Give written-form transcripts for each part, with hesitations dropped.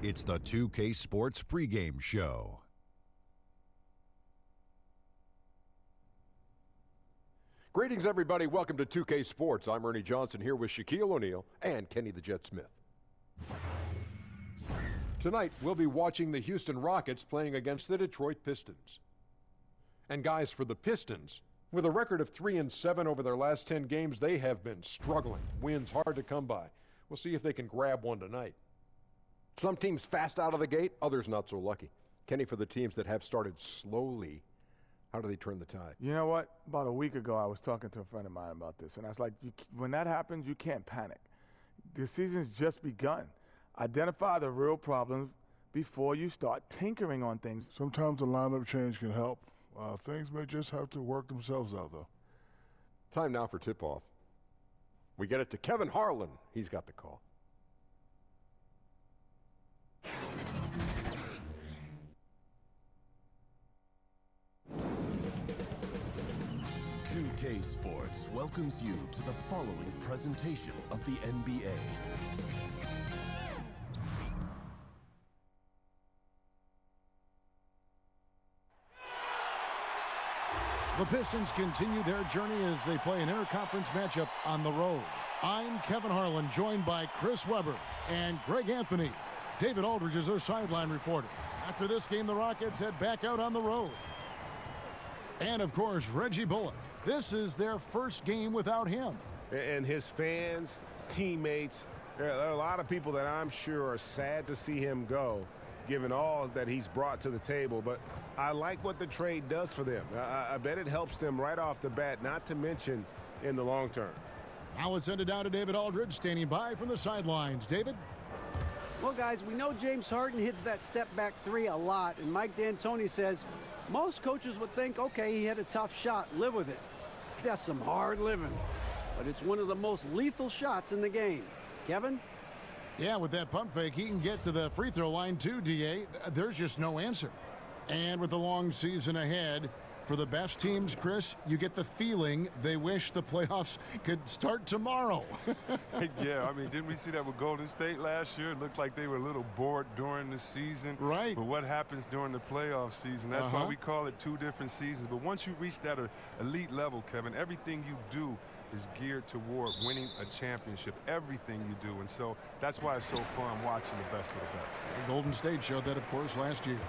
It's the 2K Sports pregame show. Greetings, everybody. Welcome to 2K Sports. I'm Ernie Johnson here with Shaquille O'Neal and Kenny the Jet Smith. Tonight, we'll be watching the Houston Rockets playing against the Detroit Pistons. And guys, for the Pistons, with a record of 3-7 over their last 10 games, they have been struggling. Wins hard to come by. We'll see if they can grab one tonight. Some teams fast out of the gate, others not so lucky. Kenny, for the teams that have started slowly, how do they turn the tide? You know what? About a week ago, I was talking to a friend of mine about this, and I was like, when that happens, you can't panic. The season's just begun. Identify the real problems before you start tinkering on things. Sometimes a lineup change can help. Things may just have to work themselves out, though. Time now for tip-off. We get it to Kevin Harlan. He's got the call. 2K Sports welcomes you to the following presentation of the NBA. The Pistons continue their journey as they play an interconference matchup on the road. I'm Kevin Harlan, joined by Chris Webber and Greg Anthony. David Aldridge is our sideline reporter. After this game, the Rockets head back out on the road. And, of course, Reggie Bullock. This is their first game without him. And his fans, teammates, there are a lot of people that I'm sure are sad to see him go, given all that he's brought to the table. But I like what the trade does for them. I bet it helps them right off the bat, not to mention in the long term. Now let's send it down to David Aldridge, standing by from the sidelines. David? Well, guys, we know James Harden hits that step-back three a lot, and Mike D'Antoni says most coaches would think, okay, he had a tough shot, live with it. That's some hard living, but it's one of the most lethal shots in the game. Kevin? Yeah, with that pump fake, he can get to the free throw line too, DA. There's just no answer. And with the long season ahead, for the best teams, Chris, you get the feeling they wish the playoffs could start tomorrow. Yeah, I mean, didn't we see that with Golden State last year? It looked like they were a little bored during the season. Right. But what happens during the playoff season? That's why we call it two different seasons. But once you reach that elite level, Kevin, everything you do is geared toward winning a championship. Everything you do. And so that's why it's so fun watching the best of the best. And Golden State showed that, of course, last year.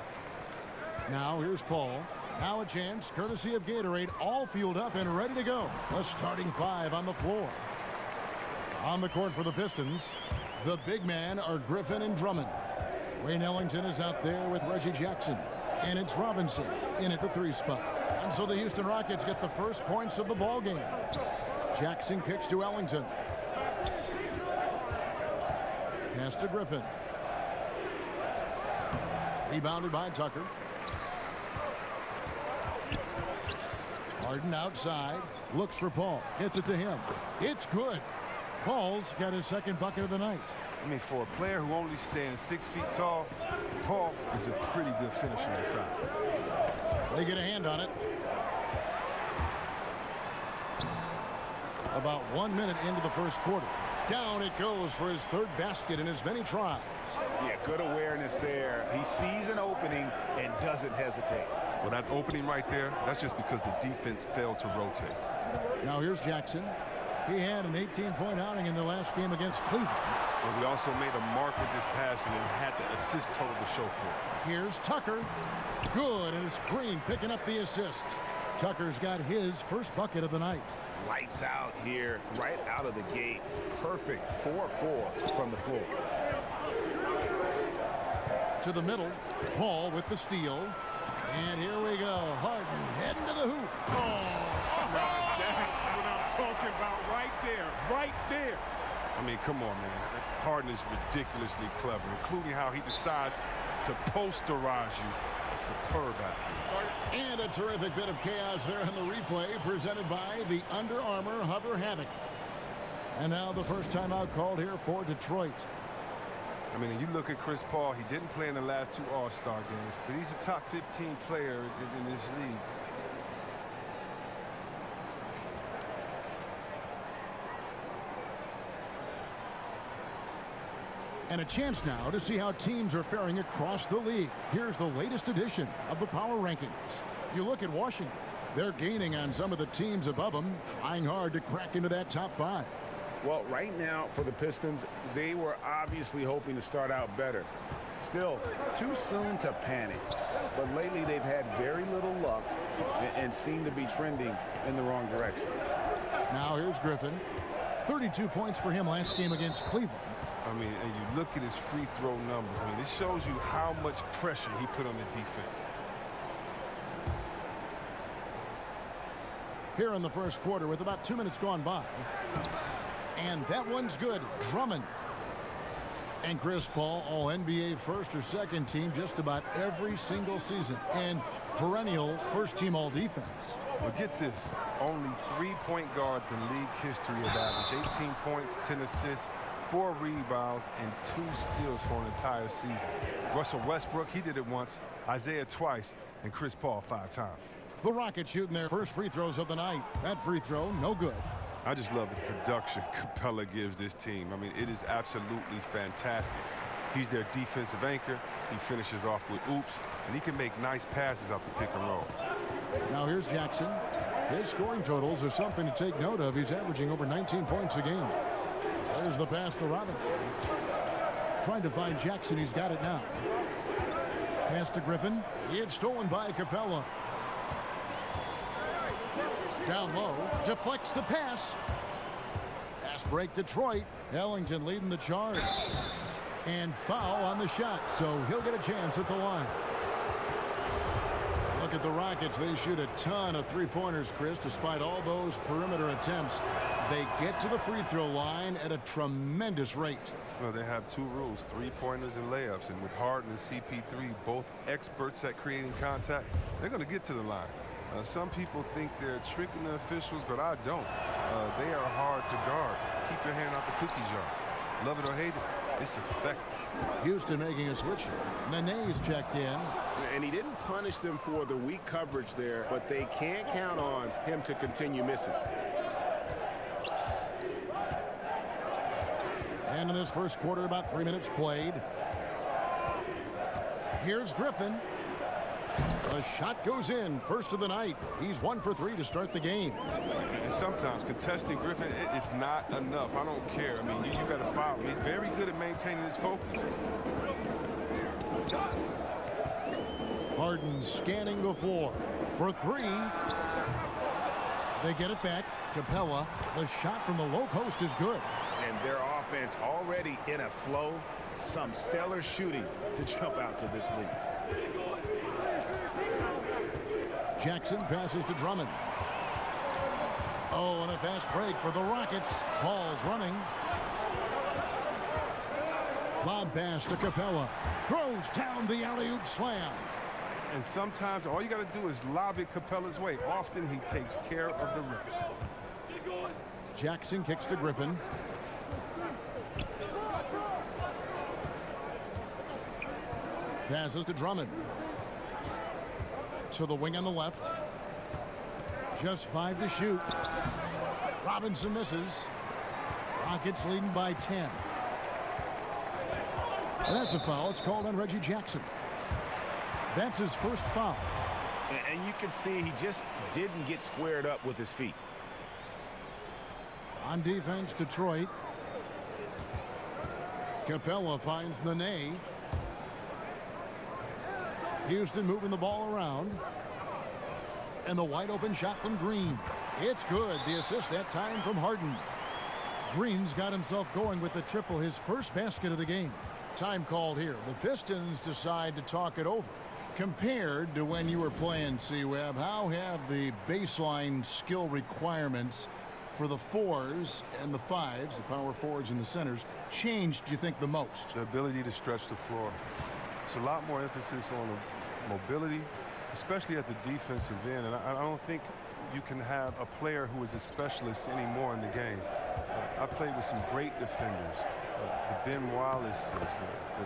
Now here's Paul. Now a chance, courtesy of Gatorade, all fueled up and ready to go. The starting five on the floor. On the court for the Pistons, the big men are Griffin and Drummond. Wayne Ellington is out there with Reggie Jackson. And it's Robinson in at the three spot. And so the Houston Rockets get the first points of the ball game. Jackson kicks to Ellington. Pass to Griffin. Rebounded by Tucker. Harden outside, looks for Paul, hits it to him. It's good. Paul's got his second bucket of the night. I mean, for a player who only stands 6 feet tall, Paul is a pretty good finisher inside. They get a hand on it. About 1 minute into the first quarter. Down it goes for his third basket in as many tries. Yeah, good awareness there. He sees an opening and doesn't hesitate. Well, that opening right there, that's just because the defense failed to rotate. Now here's Jackson. He had an 18-point outing in the last game against Cleveland. But we also made a mark with this passing and had the assist total to show for it. Here's Tucker. Good, and it's Green picking up the assist. Tucker's got his first bucket of the night. Lights out here, right out of the gate. Perfect 4-4 from the floor. To the middle, Paul with the steal. And here we go. Harden heading to the hoop. Now that's what I'm talking about right there. Right there. I mean, come on, man. Harden is ridiculously clever, including how he decides to posterize you. A superb athlete. And a terrific bit of chaos there on the replay, presented by the Under Armour Hover Havoc. And now the first timeout called here for Detroit. I mean, you look at Chris Paul, he didn't play in the last 2 All-Star games, but he's a top 15 player in this league. And a chance now to see how teams are faring across the league. Here's the latest edition of the Power Rankings. You look at Washington. They're gaining on some of the teams above them, trying hard to crack into that top 5. Well, right now for the Pistons, they were obviously hoping to start out better. Still, too soon to panic. But lately they've had very little luck and seem to be trending in the wrong direction. Now here's Griffin. 32 points for him last game against Cleveland. I mean, and you look at his free throw numbers. I mean, it shows you how much pressure he put on the defense. Here in the first quarter with about 2 minutes gone by. And that one's good. Drummond. And Chris Paul, all NBA first or second team just about every single season. And perennial first team all defense. Well, get this. Only 3 point guards in league history have averaged 18 points, 10 assists, 4 rebounds, and 2 steals for an entire season. Russell Westbrook, he did it once. Isaiah twice. And Chris Paul 5 times. The Rockets shooting their first free throws of the night. That free throw, no good. I just love the production Capella gives this team. I mean, it is absolutely fantastic. He's their defensive anchor. He finishes off with oops, and he can make nice passes out the pick and roll. Now here's Jackson. His scoring totals are something to take note of. He's averaging over 19 points a game. There's the pass to Robinson. Trying to find Jackson. He's got it now. Pass to Griffin. It's stolen by Capella. Down low, deflects the pass. Pass break Detroit. Ellington leading the charge. And foul on the shot, so he'll get a chance at the line. Look at the Rockets. They shoot a ton of three-pointers, Chris, despite all those perimeter attempts. They get to the free throw line at a tremendous rate. Well, they have 2 rules, 3-pointers and layups. And with Harden and CP3, both experts at creating contact, they're going to get to the line. Some people think they're tricking the officials, but I don't. They are hard to guard. Keep your hand out the cookie jar. Love it or hate it, it's effective. Houston making a switch here. Nene's checked in. And he didn't punish them for the weak coverage there, but they can't count on him to continue missing. And in this first quarter, about 3 minutes played. Here's Griffin. The shot goes in. First of the night. He's 1 for 3 to start the game. And sometimes contesting Griffin, it is not enough. I don't care. I mean, you got to foul him. He's very good at maintaining his focus. Harden scanning the floor for 3. They get it back. Capella. The shot from the low post is good. And their offense already in a flow. Some stellar shooting to jump out to this league. Jackson passes to Drummond. Oh, and a fast break for the Rockets. Paul's running. Lob pass to Capella. Throws down the alley-oop slam. And sometimes all you got to do is lob it Capella's way. Often he takes care of the rest. Jackson kicks to Griffin. Passes to Drummond. To the wing on the left. Just 5 to shoot. Robinson misses. Rockets leading by 10. And that's a foul. It's called on Reggie Jackson. That's his first foul. And you can see he just didn't get squared up with his feet. On defense, Detroit. Capella finds Nene. Houston moving the ball around. And the wide open shot from Green. It's good. The assist that time from Harden. Green's got himself going with the triple, his first basket of the game. Time called here. The Pistons decide to talk it over. Compared to when you were playing, C-Web, how have the baseline skill requirements for the 4s and the 5s, the power forwards and the centers, changed, do you think, the most? The ability to stretch the floor. It's a lot more emphasis on the mobility, especially at the defensive end. And I don't think you can have a player who is a specialist anymore in the game. I've played with some great defenders. The Ben Wallace,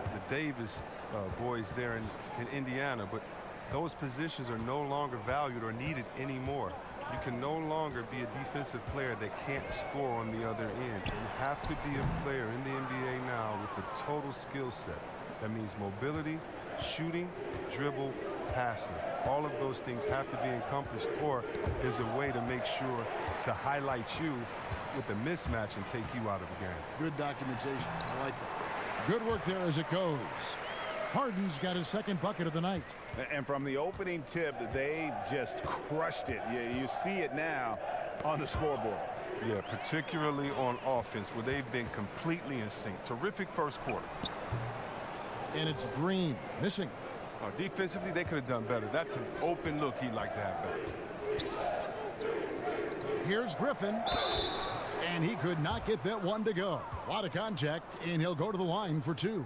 the Davis boys there in Indiana. But those positions are no longer valued or needed anymore. You can no longer be a defensive player that can't score on the other end. You have to be a player in the NBA now with the total skill set. That means mobility, shooting, dribble, passing. All of those things have to be encompassed, or there's a way to make sure to highlight you with a mismatch and take you out of the game. Good documentation. I like that. Good work there as it goes. Harden's got his second bucket of the night. And from the opening tip, they just crushed it. You see it now on the scoreboard. Yeah, particularly on offense, where they've been completely in sync. Terrific first quarter. And it's Green missing. Defensively, they could have done better. That's an open look he'd like to have back. Here's Griffin. And he could not get that one to go. A lot of contact, and he'll go to the line for two.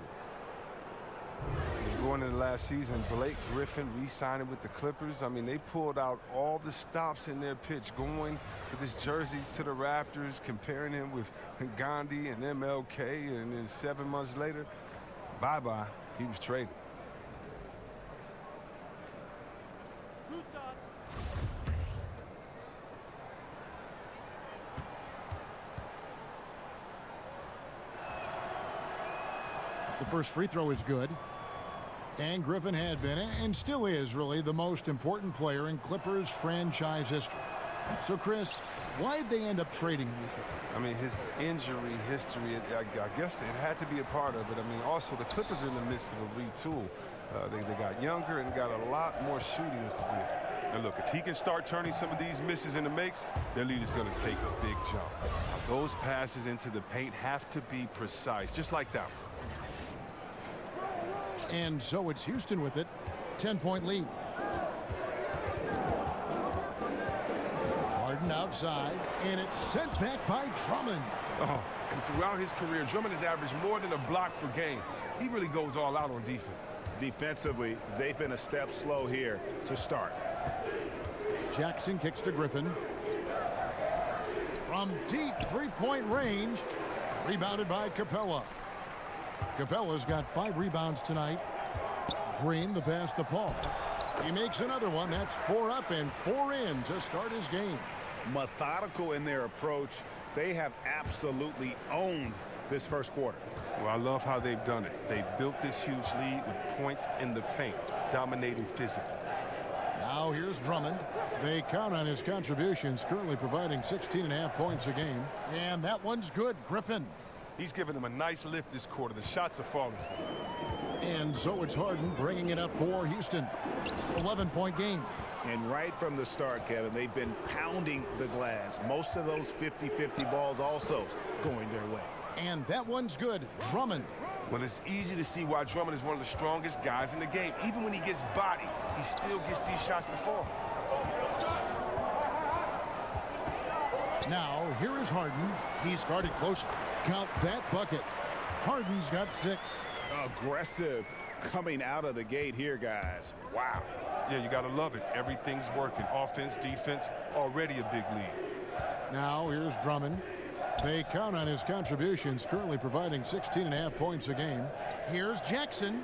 Going into the last season, Blake Griffin re-signing with the Clippers. I mean, they pulled out all the stops in their pitch, going with his jerseys to the Raptors, comparing him with Gandhi and MLK, and then 7 months later, bye-bye, he was traded. The first free throw is good. And Griffin had been, and still is, really, the most important player in Clippers franchise history. So, Chris, why'd they end up trading him, you think? I mean, his injury history, I guess it had to be a part of it. I mean, also, the Clippers are in the midst of a retool. They got younger and got a lot more shooting to do. And look, if he can start turning some of these misses into makes, their lead is going to take a big jump. Those passes into the paint have to be precise, just like that one. And so it's Houston with it. 10-point lead. Harden outside, and it's sent back by Drummond. Oh, and throughout his career, Drummond has averaged more than a block per game. He really goes all out on defense. Defensively, they've been a step slow here to start. Jackson kicks to Griffin. From deep three-point range, rebounded by Capella. Capella's got 5 rebounds tonight. Green, the pass to Paul. He makes another one. That's 4 up and 4 in to start his game. Methodical in their approach. They have absolutely owned this first quarter. Well, I love how they've done it. They built this huge lead with points in the paint, dominating physically. Now here's Drummond. They count on his contributions, currently providing 16.5 points a game. And that one's good. Griffin. He's given them a nice lift this quarter. The shots are falling for him. And so it's Harden bringing it up for Houston. 11-point game. And right from the start, Kevin, they've been pounding the glass. Most of those 50-50 balls also going their way. And that one's good. Drummond. Well, it's easy to see why Drummond is one of the strongest guys in the game. Even when he gets bodied, he still gets these shots to fall. Now, here is Harden. He's guarded close. Count that bucket. Harden's got 6. Aggressive coming out of the gate here, guys. Wow. Yeah, you got to love it. Everything's working. Offense, defense, already a big lead. Now, here's Drummond. They count on his contributions, currently providing 16.5 points a game. Here's Jackson.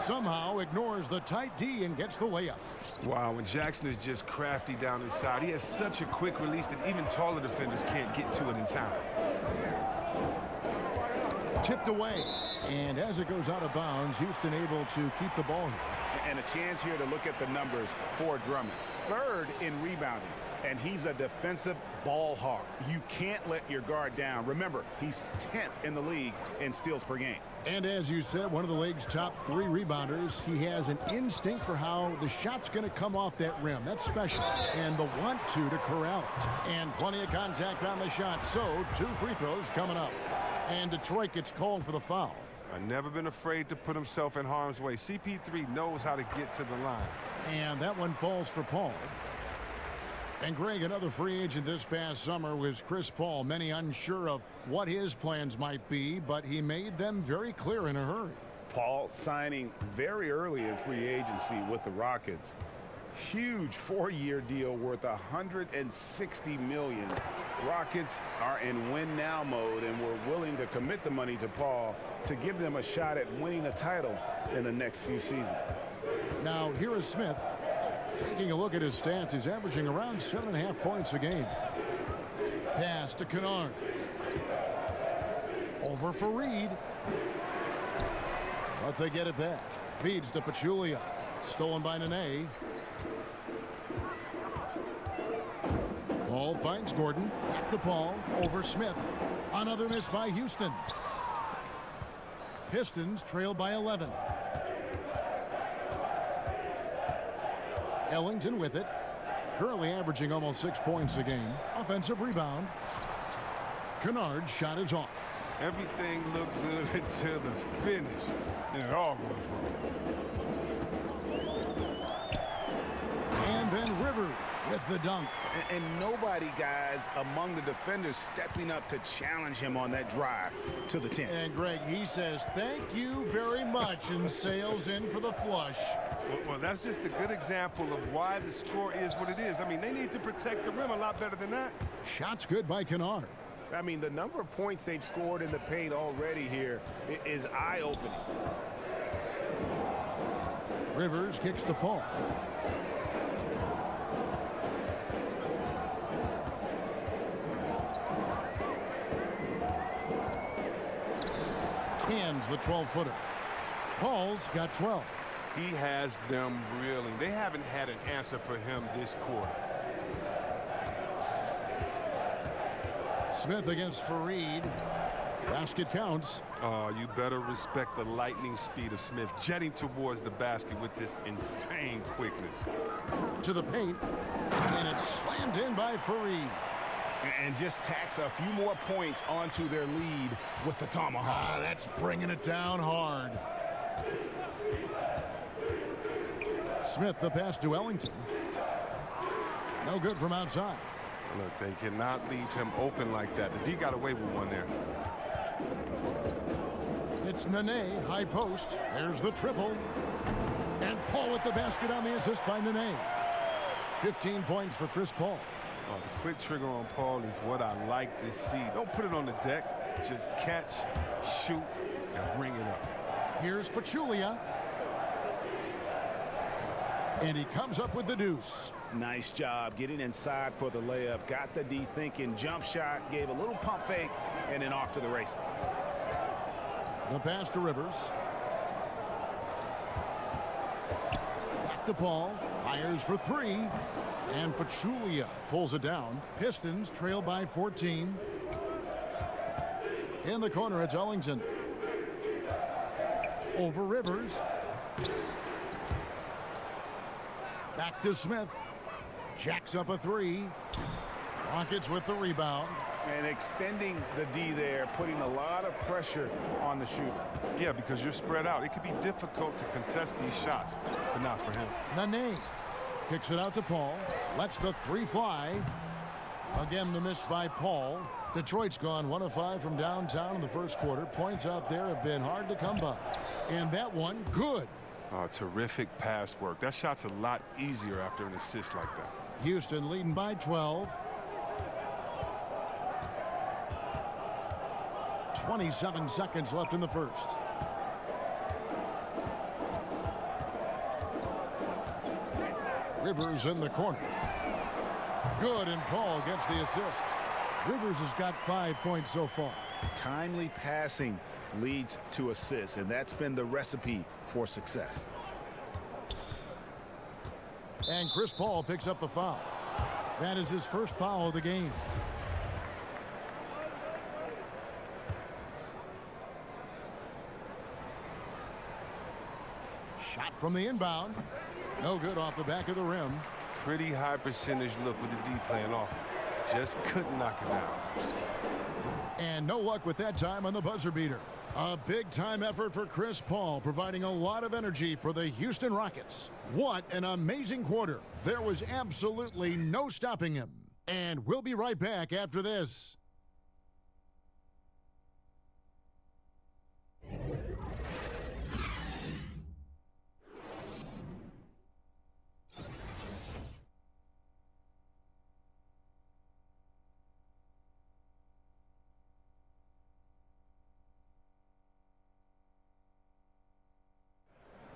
Somehow ignores the tight D and gets the layup. Wow, and Jackson is just crafty down his side. He has such a quick release that even taller defenders can't get to it in time. Tipped away. And as it goes out of bounds, Houston able to keep the ball here. And a chance here to look at the numbers for Drummond. 3rd in rebounding. And he's a defensive ball hawk. You can't let your guard down. Remember, he's 10th in the league in steals per game. And as you said, one of the league's top 3 rebounders. He has an instinct for how the shot's going to come off that rim. That's special. And the want-to corral it. And plenty of contact on the shot. So 2 free throws coming up. And Detroit gets called for the foul. I've never been afraid to put himself in harm's way. CP3 knows how to get to the line. And that one falls for Paul. And Greg, another free agent this past summer was Chris Paul. Many unsure of what his plans might be, but he made them very clear in a hurry. Paul signing very early in free agency with the Rockets. Huge 4-year deal worth $160 million. Rockets are in win-now mode and were willing to commit the money to Paul to give them a shot at winning a title in the next few seasons. Now, here is Smith. Taking a look at his stats, he's averaging around 7.5 points a game. Pass to Kennard. Over for Reed. But they get it back. Feeds to Pachulia. Stolen by Nene. Paul finds Gordon. Back to Paul. Over Smith. Another miss by Houston. Pistons trail by 11. Ellington with it. Currently averaging almost 6 points a game. Offensive rebound. Kennard's shot is off. Everything looked good until the finish, and it all goes wrong. And then Rivers with the dunk. And nobody, guys, among the defenders stepping up to challenge him on that drive to the 10. And Greg, he says, thank you very much, and sails in for the flush. Well, that's just a good example of why the score is what it is. I mean, they need to protect the rim a lot better than that. Shots good by Kennard. I mean, the number of points they've scored in the paint already here is eye-opening. Rivers kicks to Paul. Cans the 12-footer. Paul's got 12. He has them reeling. They haven't had an answer for him this quarter. Smith against Fareed. Basket counts. You better respect the lightning speed of Smith, jetting towards the basket with this insane quickness. To the paint, and it's slammed in by Fareed. And just tacks a few more points onto their lead with the tomahawk. That's bringing it down hard. Smith the pass to Ellington. No good from outside. Look, they cannot leave him open like that. The D got away with one there. It's Nene, high post. There's the triple. And Paul with the basket on the assist by Nene. 15 points for Chris Paul. Oh, the quick trigger on Paul is what I like to see. Don't put it on the deck. Just catch, shoot, and bring it up. Here's Pachulia. And he comes up with the deuce. Nice job getting inside for the layup. Got the D thinking. Jump shot. Gave a little pump fake. And then off to the races. The pass to Rivers. Back to Paul. Fires for three. And Pachulia pulls it down. Pistons trail by 14. In the corner, it's Ellington. Over Rivers. Back to Smith. Jacks up a three. Rockets with the rebound. And extending the D there, putting a lot of pressure on the shooter. Yeah, because you're spread out. It could be difficult to contest these shots, but not for him. Nene kicks it out to Paul. Lets the three fly. Again, the miss by Paul. Detroit's gone 1 of 5 from downtown in the first quarter. Points out there have been hard to come by. And that one, good. Oh, terrific pass work. That shot's a lot easier after an assist like that. Houston leading by 12. 27 seconds left in the first. Rivers in the corner. Good, and Paul gets the assist. Rivers has got 5 points so far. Timely passing leads to assists, and that's been the recipe for success. And Chris Paul picks up the foul. That is his first foul of the game. Shot from the inbound. No good off the back of the rim. Pretty high percentage look with the D playing off. Just couldn't knock it down. And no luck with that time on the buzzer beater. A big-time effort for Chris Paul, providing a lot of energy for the Houston Rockets. What an amazing quarter. There was absolutely no stopping him. And we'll be right back after this.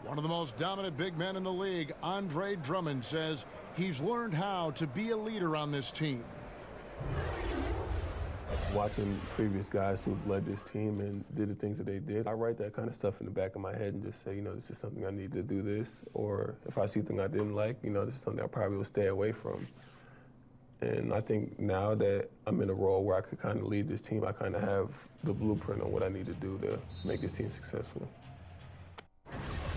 One of the most most dominant big men in the league, Andre Drummond, says he's learned how to be a leader on this team. Watching previous guys who've led this team and did the things that they did, I write that kind of stuff in the back of my head and just say, this is something I need to do this. Or if I see something I didn't like, this is something I probably will stay away from. And I think now that I'm in a role where I could kind of lead this team, I kind of have the blueprint on what I need to do to make this team successful.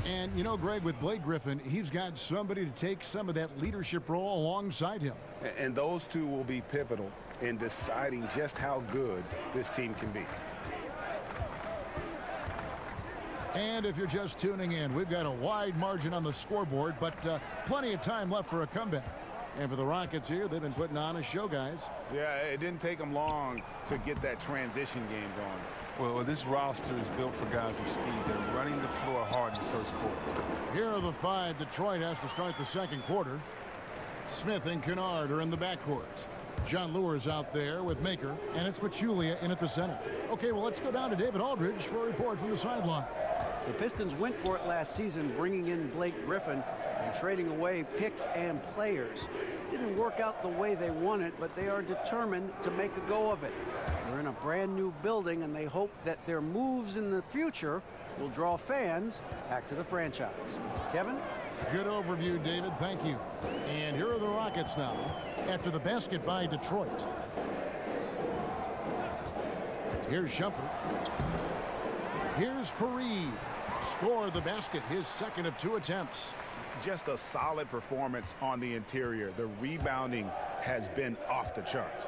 And, Greg, with Blake Griffin, he's got somebody to take some of that leadership role alongside him. And those two will be pivotal in deciding just how good this team can be. And if you're just tuning in, we've got a wide margin on the scoreboard, but plenty of time left for a comeback. And for the Rockets here, they've been putting on a show, guys. Yeah, it didn't take them long to get that transition game going. Well, this roster is built for guys with speed. They're running the floor hard in the first quarter. Here are the 5 Detroit has to start the second quarter. Smith and Kennard are in the backcourt. John Lure's out there with Maker, and it's Pachulia in at the center. Okay, well, let's go down to David Aldridge for a report from the sideline. The Pistons went for it last season, bringing in Blake Griffin and trading away picks and players. Didn't work out the way they wanted, but they are determined to make a go of it. They're in a brand new building, and they hope that their moves in the future will draw fans back to the franchise. Kevin? Good overview, David. Thank you. And here are the Rockets now after the basket by Detroit. Here's Shumpert. Here's Fareed. Scored the basket, his second of 2 attempts. Just a solid performance on the interior. The rebounding has been off the charts.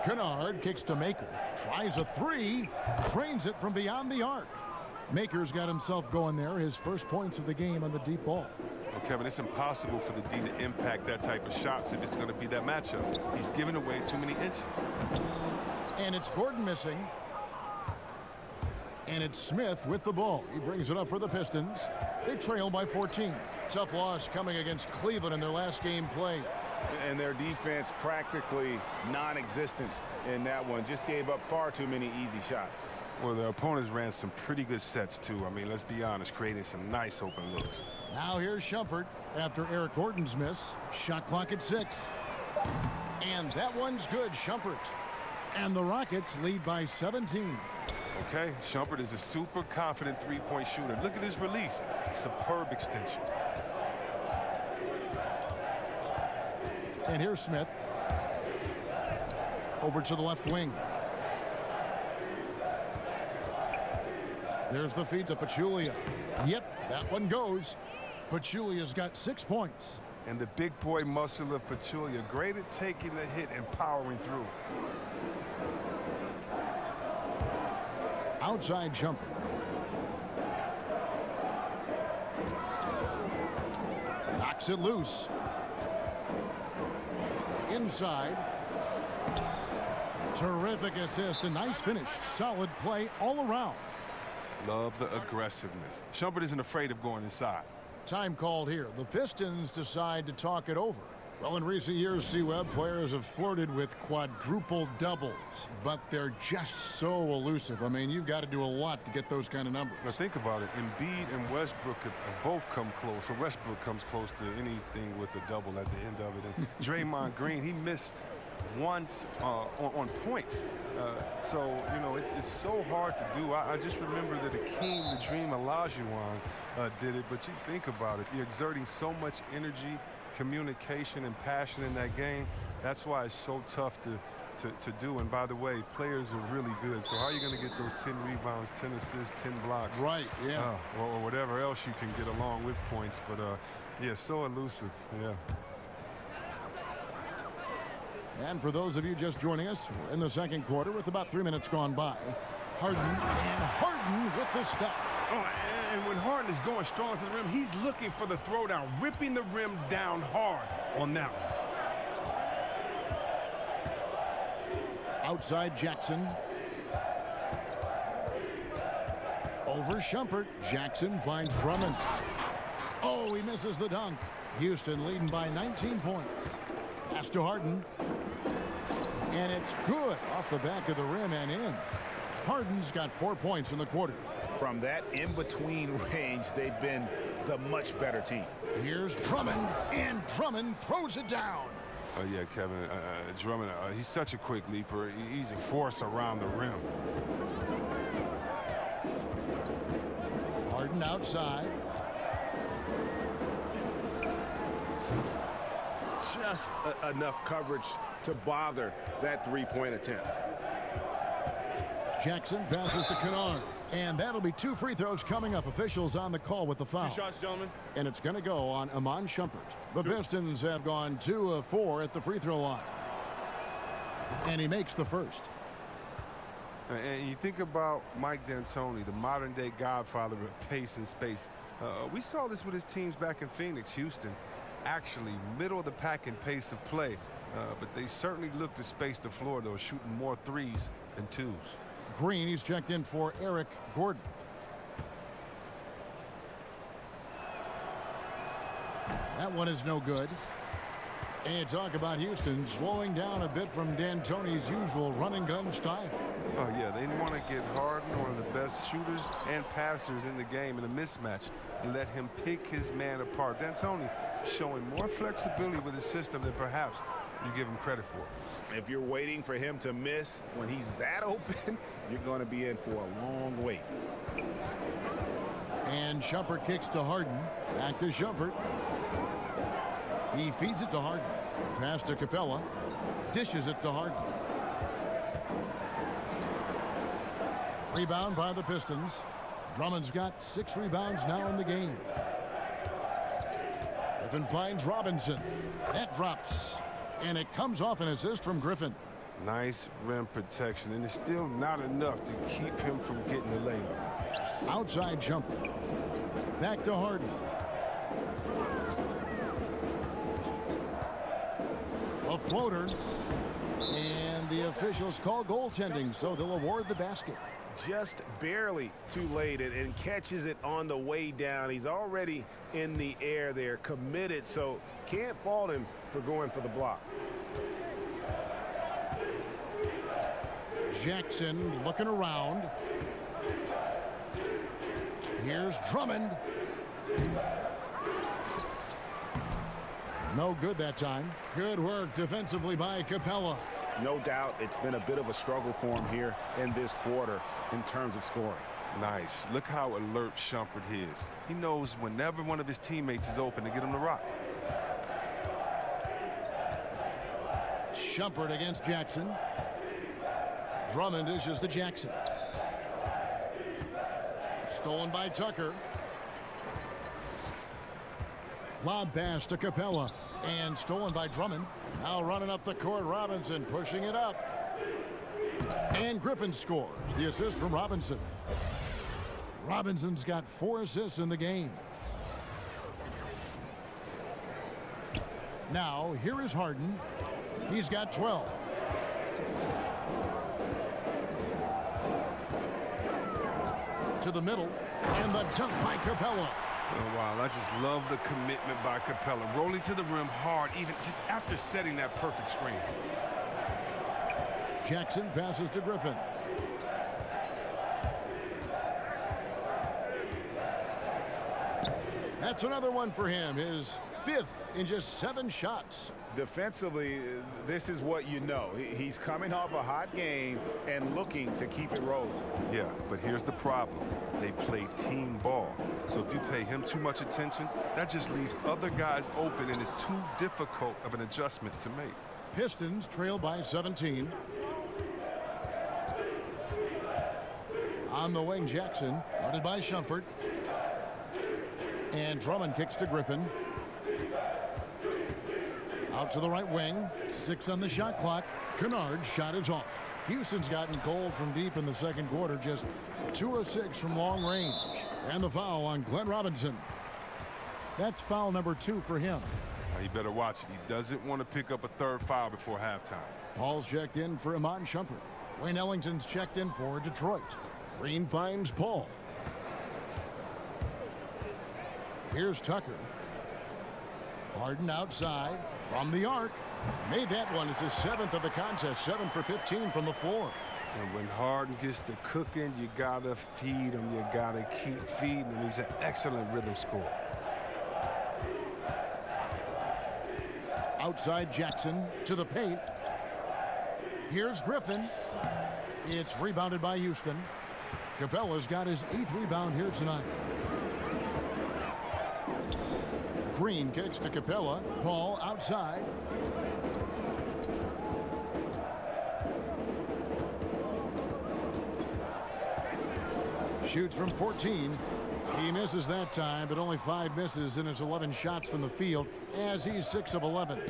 Kennard kicks to Maker. Tries a 3. Drains it from beyond the arc. Maker's got himself going there. His first points of the game on the deep ball. Well, Kevin, it's impossible for the D to impact that type of shots if it's going to be that matchup. He's giving away too many inches. And it's Gordon missing. And it's Smith with the ball. He brings it up for the Pistons. They trail by 14. Tough loss coming against Cleveland in their last game played. And their defense practically non-existent in that one. Just gave up far too many easy shots. Well, the opponents ran some pretty good sets, too. I mean, let's be honest, creating some nice open looks. Now here's Shumpert after Eric Gordon's miss. Shot clock at 6. And that one's good, Shumpert. And the Rockets lead by 17. Okay, Shumpert is a super confident three-point shooter. Look at his release. Superb extension. And here's Smith. Over to the left wing. There's the feed to Pachulia. Yep, that one goes. Pachulia's got 6 points. And the big boy muscle of Pachulia, great at taking the hit and powering through. Outside jumper. Knocks it loose. Inside. Terrific assist, a nice finish. Solid play all around. Love the aggressiveness. Shumpert isn't afraid of going inside. Time called here. The Pistons decide to talk it over. Well, in recent years, C-Web, players have flirted with quadruple doubles, but they're just so elusive. I mean, you've got to do a lot to get those kind of numbers. Now think about it. Embiid and Westbrook have both come close. So Westbrook comes close to anything with a double at the end of it. And Draymond Green, he missed once on points. So, you know, it's so hard to do. I just remember that Akeem, the Dream Olajuwon did it. But you think about it. You're exerting so much energy, communication, and passion in that game. That's why it's so tough to do. And by the way, players are really good. So how are you going to get those 10 rebounds, 10 assists, 10 blocks? Right, yeah. Or whatever else you can get along with points. But, yeah, so elusive, yeah. And for those of you just joining us, we're in the second quarter with about 3 minutes gone by. Harden with the stuff. Oh, and when Harden is going strong to the rim, he's looking for the throwdown, ripping the rim down hard on that one. Outside Jackson. Over Shumpert. Jackson finds Drummond. Oh, he misses the dunk. Houston leading by 19 points. Pass to Harden. And it's good off the back of the rim and in. Harden's got 4 points in the quarter. From that in-between range, they've been the much better team. Here's Drummond, and Drummond throws it down. Oh, yeah, Kevin. Drummond, he's such a quick leaper. He's a force around the rim. Harden outside. Just enough coverage to bother that three-point attempt. Jackson passes to Kennard. And that'll be 2 free throws coming up. Officials on the call with the foul. 2 shots, gentlemen. And it's going to go on Iman Shumpert. The Pistons have gone 2 of 4 at the free throw line. And he makes the first. And you think about Mike D'Antoni, the modern-day godfather of pace and space. We saw this with his teams back in Phoenix, Houston. Actually, middle of the pack in pace of play. But they certainly look to space the floor, though, shooting more threes than twos. Green, he's checked in for Eric Gordon. That one is no good. And talk about Houston slowing down a bit from D'Antoni's usual run-and-gun style. Oh, yeah, they want to get Harden, one of the best shooters and passers in the game, in a mismatch, and let him pick his man apart. D'Antoni showing more flexibility with his system than perhaps you give him credit for. If you're waiting for him to miss when he's that open, you're going to be in for a long wait. And Shumpert kicks to Harden. Back to Shumpert. He feeds it to Harden. Pass to Capella. Dishes it to Harden. Rebound by the Pistons. Drummond's got 6 rebounds now in the game. Griffin finds Robinson. That drops. And it comes off an assist from Griffin. Nice rim protection, and it's still not enough to keep him from getting the layup. Outside Shumpert. Back to Harden. A floater. And the officials call goaltending, so they'll award the basket. Just barely too late and catches it on the way down. He's already in the air there, committed, so can't fault him for going for the block. Jackson looking around. Here's Drummond. No good that time. Good work defensively by Capella. No doubt it's been a bit of a struggle for him here in this quarter in terms of scoring. Nice. Look how alert Shumpert is. He knows whenever one of his teammates is open to get him to rock. Shumpert against Jackson. Drummond dishes to Jackson. Stolen by Tucker. Lob pass to Capella. And stolen by Drummond. Now running up the court, Robinson pushing it up. And Griffin scores. The assist from Robinson. Robinson's got 4 assists in the game. Now, here is Harden. He's got 12. To the middle. And the dunk by Capella. Oh, wow, I just love the commitment by Capella. Rolling to the rim hard, even just after setting that perfect screen. Jackson passes to Griffin. That's another one for him. His 5th in just 7 shots. Defensively, this is what you know. He's coming off a hot game and looking to keep it rolling. Yeah, but here's the problem. They play team ball. So if you pay him too much attention, that just leaves other guys open, and it's too difficult of an adjustment to make. Pistons trail by 17. On the wing, Jackson, guarded by Shumpert. And Drummond kicks to Griffin. Out to the right wing. 6 on the shot clock. Kennard's shot is off. Houston's gotten cold from deep in the second quarter. Just 2 of 6 from long range. And the foul on Glenn Robinson. That's foul number 2 for him. Now, you better watch it. He doesn't want to pick up a 3rd foul before halftime. Paul's checked in for Iman Shumpert. Wayne Ellington's checked in for Detroit. Green finds Paul. Here's Tucker. Harden outside from the arc. Made that one. It's his 7th of the contest. 7 for 15 from the floor. And when Harden gets to cooking, you got to feed him. You got to keep feeding him. He's an excellent rhythm scorer. Outside Jackson to the paint. Here's Griffin. It's rebounded by Houston. Capella's got his 8th rebound here tonight. Green kicks to Capella. Paul outside. Shoots from 14. He misses that time, but only 5 misses in his 11 shots from the field as he's 6 of 11.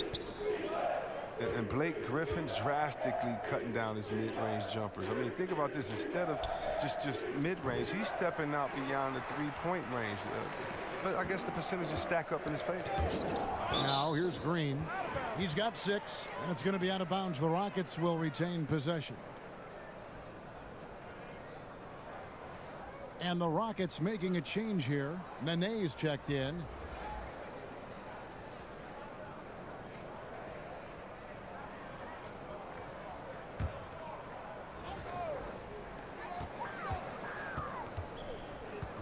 And Blake Griffin's drastically cutting down his mid-range jumpers. I mean, think about this. Instead of just mid-range, he's stepping out beyond the 3-point range. But I guess the percentages stack up in his favor. Now here's Green. He's got 6, and it's going to be out of bounds. The Rockets will retain possession. And the Rockets making a change here. Nene's checked in.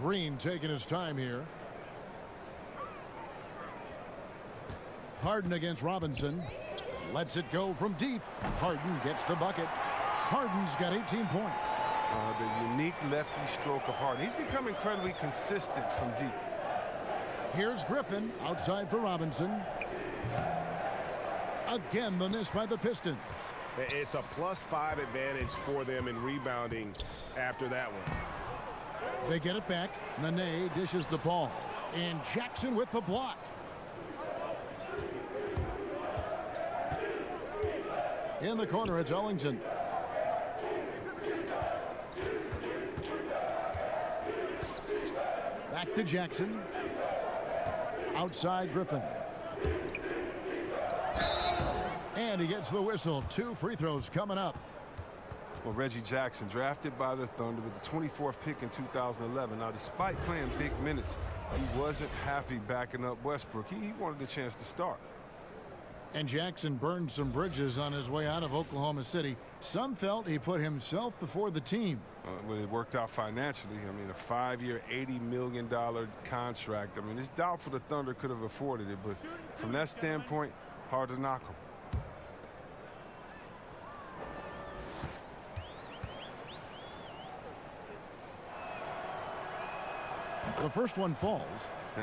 Green taking his time here. Harden against Robinson. Lets it go from deep. Harden gets the bucket. Harden's got 18 points. The unique lefty stroke of Harden. He's become incredibly consistent from deep. Here's Griffin outside for Robinson. Again, the miss by the Pistons. It's a +5 advantage for them in rebounding after that one. They get it back. Nene dishes the ball. And Jackson with the block. In the corner, it's Ellington. Back to Jackson. Outside Griffin. And he gets the whistle. 2 free throws coming up. Well, Reggie Jackson, drafted by the Thunder with the 24th pick in 2011. Now, despite playing big minutes, he wasn't happy backing up Westbrook. He wanted the chance to start. And Jackson burned some bridges on his way out of Oklahoma City. Some felt he put himself before the team. Well, it worked out financially. I mean, a 5-year, $80 million contract. I mean, it's doubtful the Thunder could have afforded it, but from that standpoint, hard to knock him. The first one falls.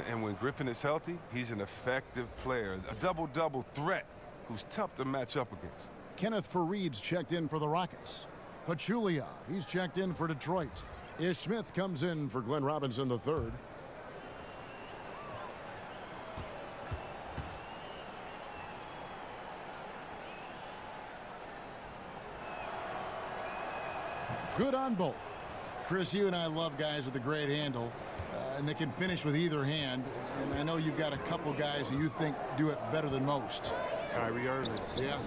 And when Griffin is healthy, he's an effective player, a double-double threat who's tough to match up against. Kenneth Faried's checked in for the Rockets. Pachulia, he's checked in for Detroit. Ish Smith comes in for Glenn Robinson III. Good on both. Chris, you and I love guys with a great handle. And they can finish with either hand. And I know you've got a couple guys who you think do it better than most. Kyrie Irving. Yeah,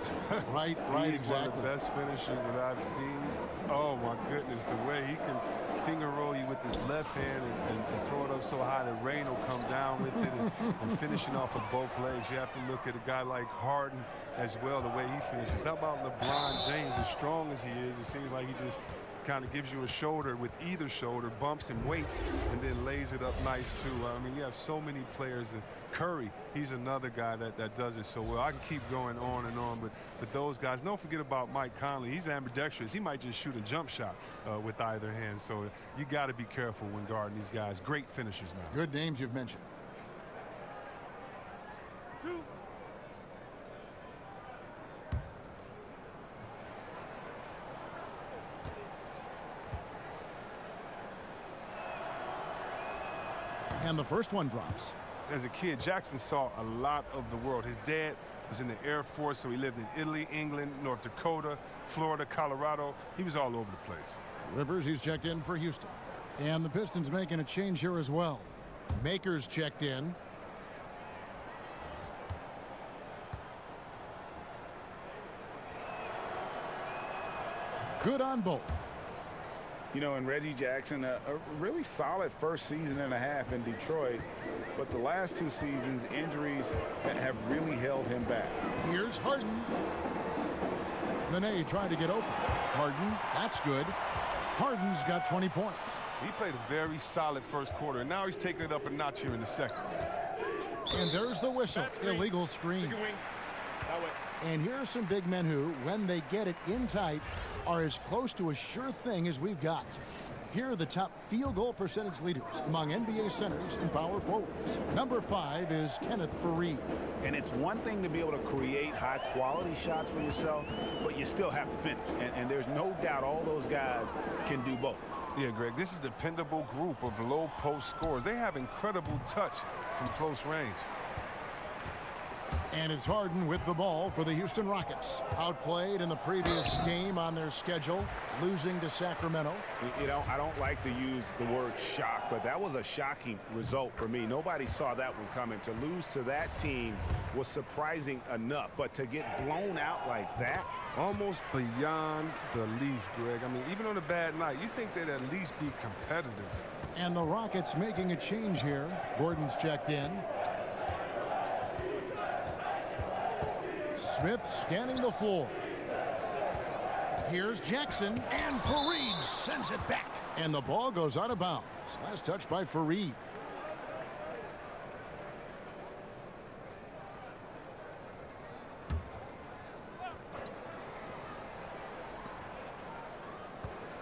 right, He's exactly. one of the best finishers that I've seen. Oh, my goodness, the way he can finger roll you with his left hand and throw it up so high that rain will come down with it and finishing off of both legs. You have to look at a guy like Harden as well, the way he finishes. How about LeBron James? As strong as he is, it seems like he just kind of gives you a shoulder with either shoulder, bumps and waits, and then lays it up nice too. I mean, you have so many players. And Curry, he's another guy that does it so well. I can keep going on and on, but those guys, don't forget about Mike Conley. He's ambidextrous. He might just shoot a jump shot with either hand. So you got to be careful when guarding these guys. Great finishers now. Good names you've mentioned. And the first one drops. As a kid, Jackson saw a lot of the world. His dad was in the Air Force, so he lived in Italy, England, North Dakota, Florida, Colorado. He was all over the place. Rivers, he's checked in for Houston. And the Pistons making a change here as well. Makers checked in. Good on both. You know, and Reggie Jackson, a really solid first season and a half in Detroit, but the last 2 seasons, injuries have really held him back. Here's Harden. Nene trying to get open. Harden, that's good. Harden's got 20 points. He played a very solid first quarter, and now he's taking it up a notch here in the second. And there's the whistle. Illegal screen. And here are some big men who, when they get it in tight, are as close to a sure thing as we've got. Here are the top field goal percentage leaders among NBA centers and power forwards. Number 5 is Kenneth Faried. And it's one thing to be able to create high-quality shots for yourself, but you still have to finish. And there's no doubt all those guys can do both. Yeah, Greg, this is a dependable group of low-post scorers. They have incredible touch from close range. And it's Harden with the ball for the Houston Rockets. Outplayed in the previous game on their schedule, losing to Sacramento. You know, I don't like to use the word shock, but that was a shocking result for me. Nobody saw that one coming. To lose to that team was surprising enough, but to get blown out like that? Almost beyond belief, Greg. I mean, even on a bad night, you think they'd at least be competitive. And the Rockets making a change here. Gordon's checked in. Smith scanning the floor. Here's Jackson, and Faried sends it back. And the ball goes out of bounds. Last touch by Faried.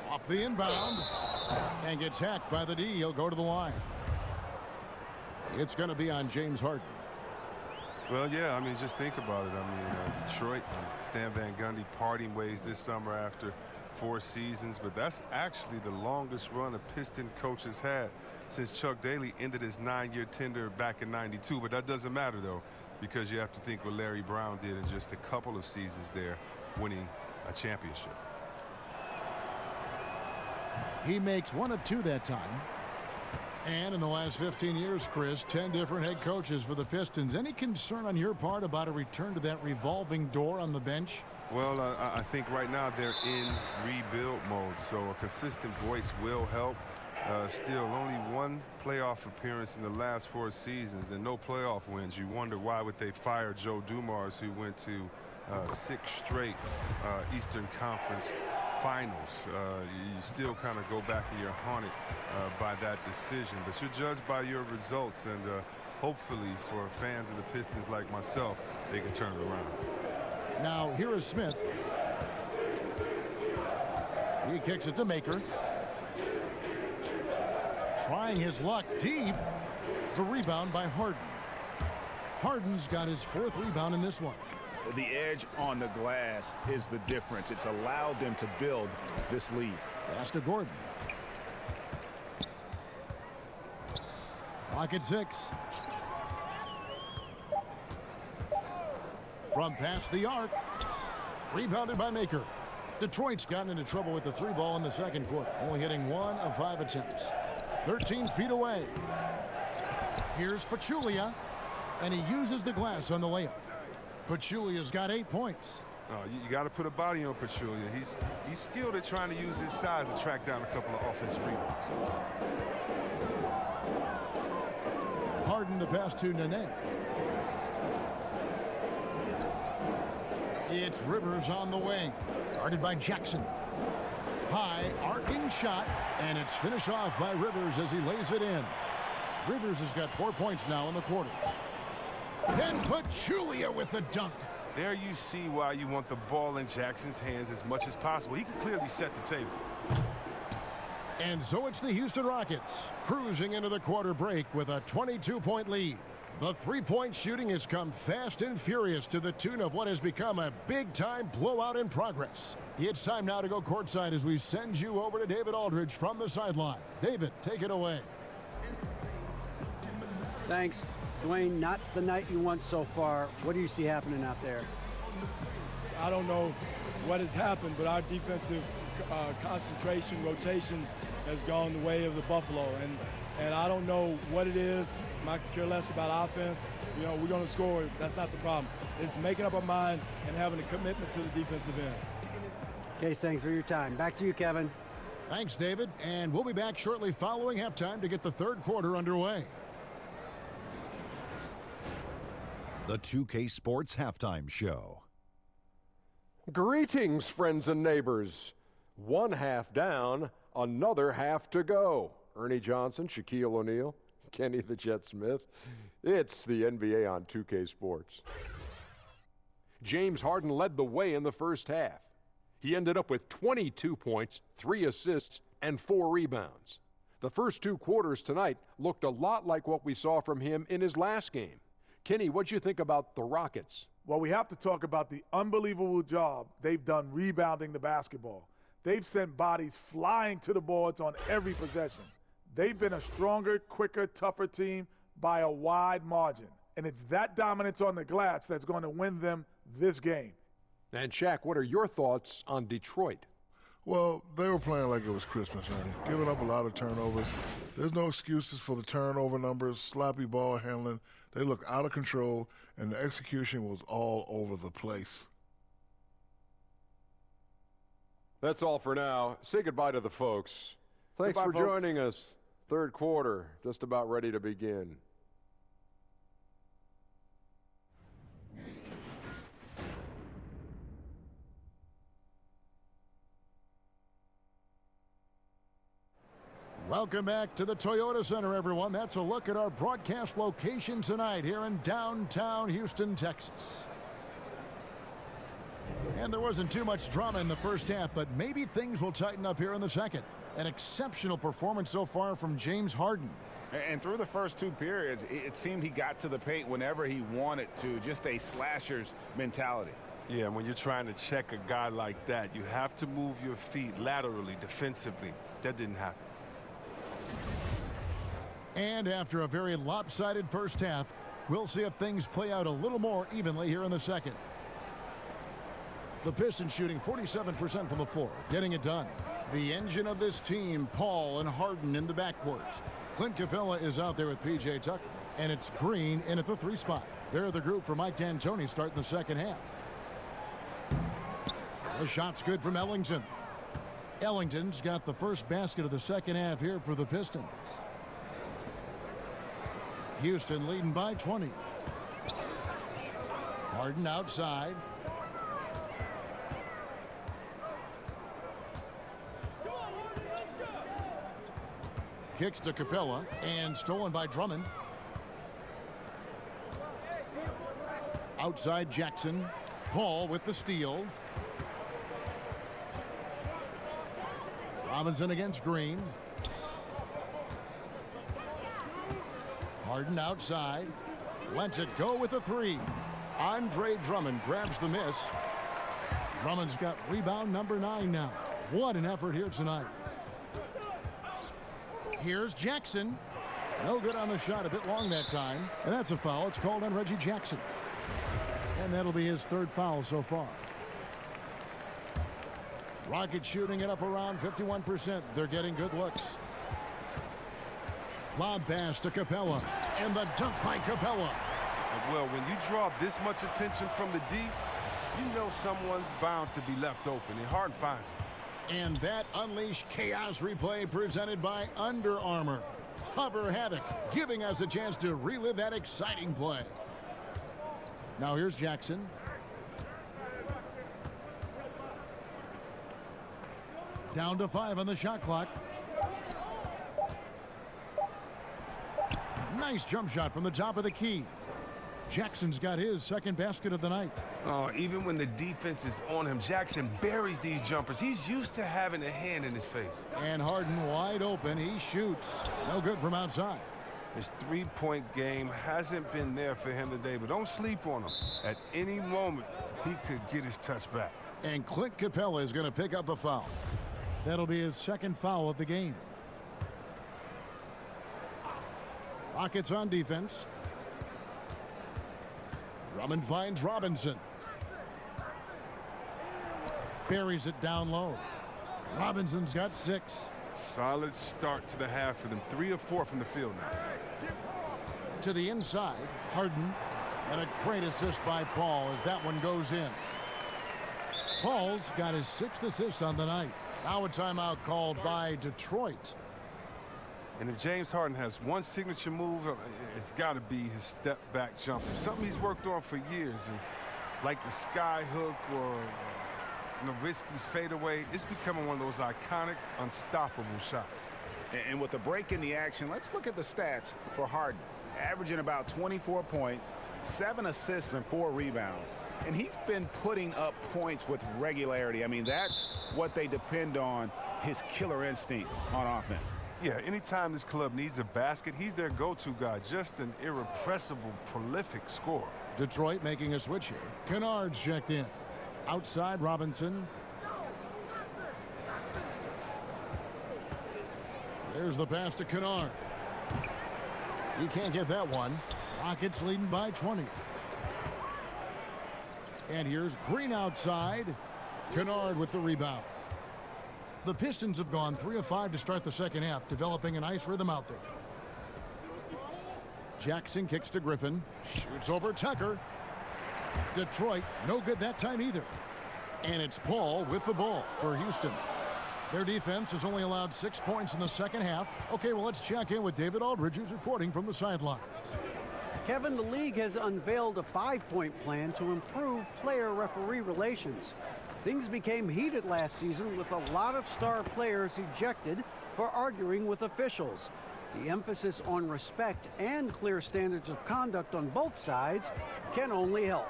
Off the inbound. And gets hacked by the D. He'll go to the line. It's going to be on James Harden. Well, yeah, I mean, just think about it. I mean, Detroit and Stan Van Gundy parting ways this summer after 4 seasons, but that's actually the longest run a Piston coach has had since Chuck Daly ended his 9-year tenure back in '92. But that doesn't matter, though, because you have to think what Larry Brown did in just a couple of seasons there, winning a championship. He makes 1 of 2 that time. And in the last 15 years, Chris, 10 different head coaches for the Pistons. Any concern on your part about a return to that revolving door on the bench? Well, I think right now they're in rebuild mode, so a consistent voice will help. Still, only 1 playoff appearance in the last 4 seasons and no playoff wins. You wonder why would they fire Joe Dumars, who went to 6 straight Eastern Conference Finals. You still kind of go back and you're haunted by that decision, but you're judged by your results, and hopefully for fans of the Pistons like myself, they can turn it around. Now here is Smith. He kicks it to Maker. Trying his luck deep. The rebound by Harden. Harden's got his 4th rebound in this one. The edge on the glass is the difference. It's allowed them to build this lead. Pass to Gordon. Clock at 6. From past the arc. Rebounded by Maker. Detroit's gotten into trouble with the 3 ball in the second quarter, only hitting 1 of 5 attempts. 13 feet away. Here's Pachulia, and he uses the glass on the layup. Pachulia's got 8 points. Oh, you got to put a body on Pachulia. He's skilled at trying to use his size to track down a couple of offensive rebounds. Harden the pass to Nene. It's Rivers on the wing. Guarded by Jackson. High arcing shot, and it's finished off by Rivers as he lays it in. Rivers has got 4 points now in the quarter. Then Pachulia with the dunk. There you see why you want the ball in Jackson's hands as much as possible. He can clearly set the table. And so it's the Houston Rockets cruising into the quarter break with a 22-point lead. The 3-point shooting has come fast and furious to the tune of what has become a big-time blowout in progress. It's time now to go courtside as we send you over to David Aldridge from the sideline. David, take it away. Thanks. Dwayne, not the night you want so far. What do you see happening out there? I don't know what has happened, but our defensive concentration, rotation has gone the way of the Buffalo. And I don't know what it is. I could care less about offense. You know, we're going to score. That's not the problem. It's making up our mind and having a commitment to the defensive end. Okay, thanks for your time. Back to you, Kevin. Thanks, David. And we'll be back shortly following halftime to get the 3rd quarter underway. The 2K Sports Halftime Show. Greetings, friends and neighbors. One half down, another half to go. Ernie Johnson, Shaquille O'Neal, Kenny the Jet Smith. It's the NBA on 2K Sports. James Harden led the way in the first half. He ended up with 22 points, 3 assists, and 4 rebounds. The first 2 quarters tonight looked a lot like what we saw from him in his last game. Kenny, what'd you think about the Rockets? Well, we have to talk about the unbelievable job they've done rebounding the basketball. They've sent bodies flying to the boards on every possession. They've been a stronger, quicker, tougher team by a wide margin. And it's that dominance on the glass that's going to win them this game. And Shaq, what are your thoughts on Detroit? Well, they were playing like it was Christmas, Ernie, giving up a lot of turnovers. There's no excuses for the turnover numbers, sloppy ball handling. They look out of control, and the execution was all over the place. That's all for now. Say goodbye to the folks. Thanks Goodbye, for folks. joining us. Third quarter, just about ready to begin. Welcome back to the Toyota Center, everyone. That's a look at our broadcast location tonight here in downtown Houston, Texas. And there wasn't too much drama in the first half, but maybe things will tighten up here in the second. An exceptional performance so far from James Harden. And through the first 2 periods, it seemed he got to the paint whenever he wanted to, just a slasher's mentality. Yeah, when you're trying to check a guy like that, you have to move your feet laterally, defensively. That didn't happen. And after a very lopsided first half, we'll see if things play out a little more evenly here in the second. The Pistons shooting 47% from the floor, getting it done. The engine of this team, Paul and Harden in the backcourt. Clint Capella is out there with P.J. Tucker, and it's Green in at the 3 spot. They're the group for Mike D'Antoni starting the second half. The shot's good from Ellington. Ellington's got the first basket of the second half here for the Pistons. Houston leading by 20. Harden outside. Kicks to Capella and stolen by Drummond. Outside Jackson. Paul with the steal. Robinson against Green. Harden outside. Lets it go with the 3. Andre Drummond grabs the miss. Drummond's got rebound number 9 now. What an effort here tonight. Here's Jackson. No good on the shot, a bit long that time. And that's a foul. It's called on Reggie Jackson. And that'll be his 3rd foul so far. Rockets shooting it up around 51%. They're getting good looks. Lob pass to Capella. And the dunk by Capella. Well, when you draw this much attention from the deep, you know someone's bound to be left open, and Harden finds it. And that Unleash Chaos replay presented by Under Armour. Hover Havoc, giving us a chance to relive that exciting play. Now here's Jackson. Down to 5 on the shot clock. Nice jump shot from the top of the key. Jackson's got his 2nd basket of the night. Oh, even when the defense is on him, Jackson buries these jumpers. He's used to having a hand in his face. And Harden wide open. He shoots. No good from outside. His 3-point game hasn't been there for him today, but don't sleep on him. At any moment, he could get his touch back. And Clint Capella is going to pick up a foul. That'll be his 2nd foul of the game. Rockets on defense. Drummond finds Robinson. Buries it down low. Robinson's got 6. Solid start to the half for them. 3 of 4 from the field now. To the inside, Harden. And a great assist by Paul as that one goes in. Paul's got his 6th assist on the night. Now a timeout called by Detroit. And if James Harden has one signature move, it's got to be his step-back jumper. Something he's worked on for years, and like the sky hook or and Nowitzki's fadeaway, it's becoming one of those iconic, unstoppable shots. And with the break in the action, let's look at the stats for Harden. Averaging about 24 points, 7 assists, and 4 rebounds. And he's been putting up points with regularity. I mean, that's what they depend on, his killer instinct on offense. Yeah, anytime this club needs a basket, he's their go-to guy. Just an irrepressible, prolific scorer. Detroit making a switch here. Kennard's checked in. Outside, Robinson. There's the pass to Kennard. He can't get that one. Rockets leading by 20. And here's Green outside. Kennard with the rebound. The Pistons have gone 3 of 5 to start the second half, developing a nice rhythm out there. Jackson kicks to Griffin. Shoots over Tucker. Detroit, no good that time either. And it's Paul with the ball for Houston. Their defense has only allowed 6 points in the second half. Okay, well, let's check in with David Aldridge, who's reporting from the sidelines. Kevin, the league has unveiled a 5-point plan to improve player-referee relations. Things became heated last season with a lot of star players ejected for arguing with officials. The emphasis on respect and clear standards of conduct on both sides can only help.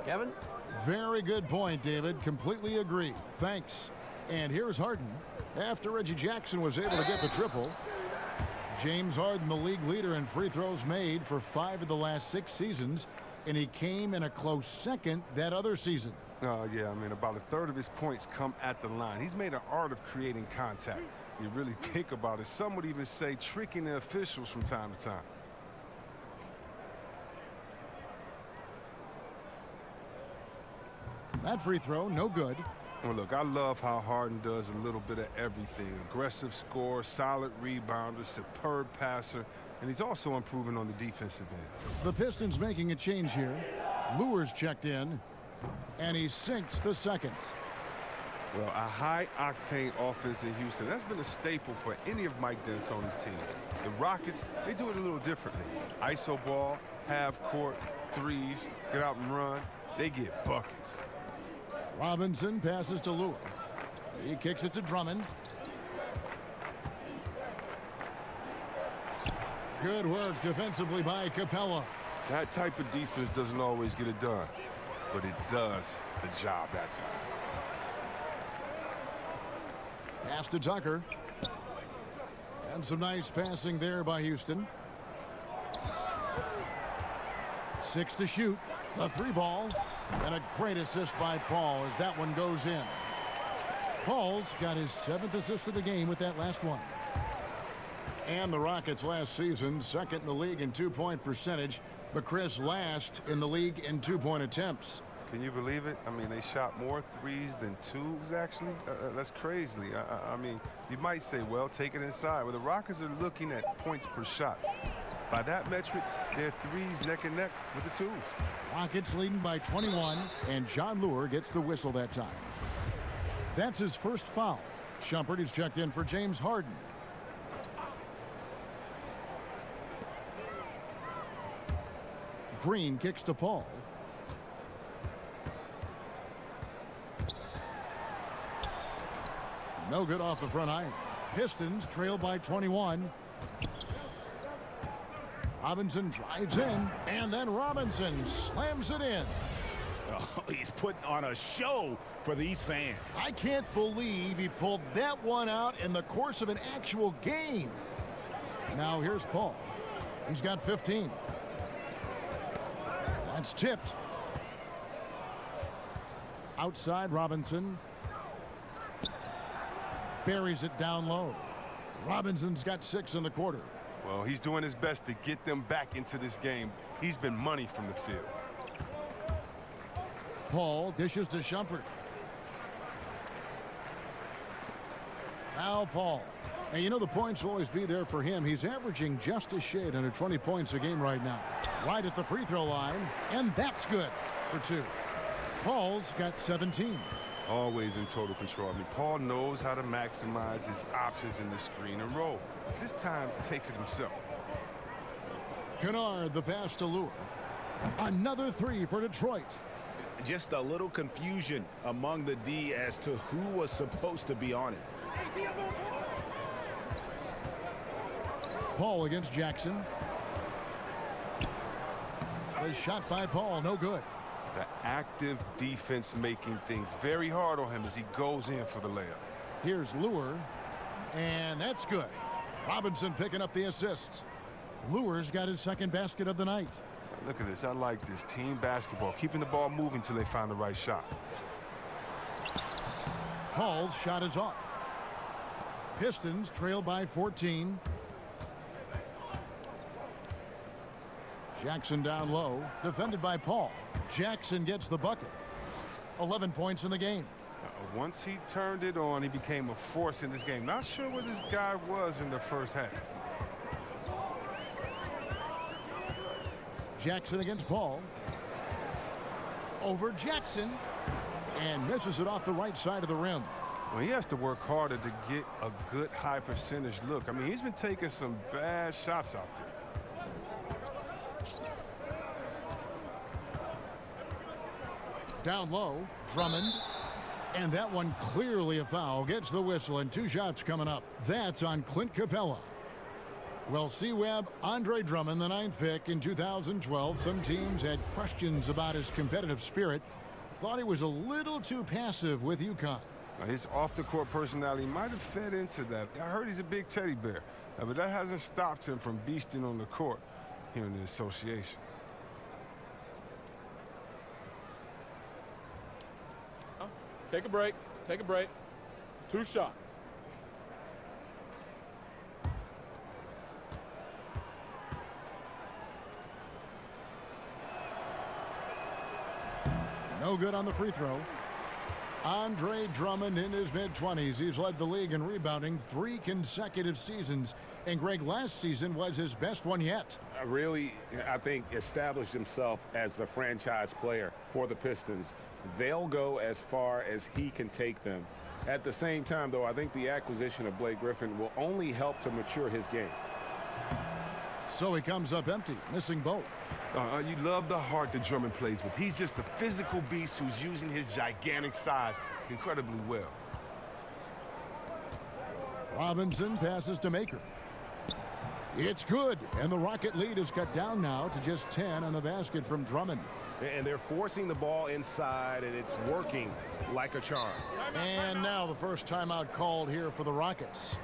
Kevin? Very good point, David. Completely agree. Thanks. And here's Harden. After Reggie Jackson was able to get the triple, James Harden, the league leader in free throws made for 5 of the last 6 seasons, and he came in a close second that other season. Yeah, I mean, about a third of his points come at the line. He's made an art of creating contact. You really think about it. Some would even say tricking the officials from time to time. That free throw, no good. Well, look, I love how Harden does a little bit of everything. Aggressive scorer, solid rebounder, superb passer, and he's also improving on the defensive end. The Pistons making a change here. Lure's checked in, and he sinks the second. Well, a high-octane offense in Houston, that's been a staple for any of Mike D'Antoni's team. The Rockets, they do it a little differently. ISO ball, half-court, threes, get out and run. They get buckets. Robinson passes to Lure. He kicks it to Drummond. Good work defensively by Capella. That type of defense doesn't always get it done, but it does the job that time. Pass to Tucker. And some nice passing there by Houston. 6 to shoot. A 3-ball. And a great assist by Paul as that one goes in. Paul's got his 7th assist of the game with that last one. And the Rockets last season, 2nd in the league in 2-point percentage, but Chris last in the league in 2-point attempts. Can you believe it? I mean, they shot more threes than twos, actually. That's crazy. I mean, you might say, well, take it inside. Well, the Rockets are looking at points per shot. By that metric, they're threes neck and neck with the twos. Rockets leading by 21, and John Lure gets the whistle that time. That's his first foul. Shumpert is checked in for James Harden. Green kicks to Paul. No good off the front iron. Pistons trail by 21. Robinson drives in, and then Robinson slams it in. Oh, he's putting on a show for these fans. I can't believe he pulled that one out in the course of an actual game. Now here's Paul. He's got 15. That's tipped. Outside Robinson. Buries it down low. Robinson's got 6 in the quarter. Well, he's doing his best to get them back into this game. He's been money from the field. Paul dishes to Shumpert. Now Paul. And you know the points will always be there for him. He's averaging just a shade under 20 points a game right now. Right at the free throw line. And that's good for 2. Paul's got 17. Always in total control. I mean, Paul knows how to maximize his options in the screen and roll. This time, takes it himself. Kennard, the pass to Lure. Another 3 for Detroit. just a little confusion among the D as to who was supposed to be on it. Paul against Jackson. The shot by Paul, no good. The active defense making things very hard on him as he goes in for the layup. Here's Lure, and that's good. Robinson picking up the assists. Lure's got his second basket of the night. Look at this. I like this team basketball, keeping the ball moving till they find the right shot. Paul's shot is off. Pistons trail by 14. Jackson down low, defended by Paul. Jackson gets the bucket. 11 points in the game. Once he turned it on, he became a force in this game. Not sure where this guy was in the first half. Jackson against Paul. Over Jackson. And misses it off the right side of the rim. Well, he has to work harder to get a good high percentage look. I mean, he's been taking some bad shots out there. Down low, Drummond. And that one clearly a foul. Gets the whistle, and 2 shots coming up. That's on Clint Capella. Well, C-Web, Andre Drummond, the 9th pick in 2012. Some teams had questions about his competitive spirit. Thought he was a little too passive with UConn. Now, his off-the-court personality might have fed into that. I heard he's a big teddy bear, but that hasn't stopped him from beasting on the court here in the association. Take a break. Take a break. 2 shots. No good on the free throw. Andre Drummond in his mid-20s. He's led the league in rebounding 3 consecutive seasons. And Greg, last season was his best one yet. Really, I think, established himself as the franchise player for the Pistons. They'll go as far as he can take them. At the same time, though, I think the acquisition of Blake Griffin will only help to mature his game. So he comes up empty, missing both. You love the heart that Drummond plays with. He's just a physical beast who's using his gigantic size incredibly well. Robinson passes to Maker. It's good, and the Rocket lead is cut down now to just 10 on the basket from Drummond. And they're forcing the ball inside, and it's working like a charm. And now the first timeout called here for the Rockets.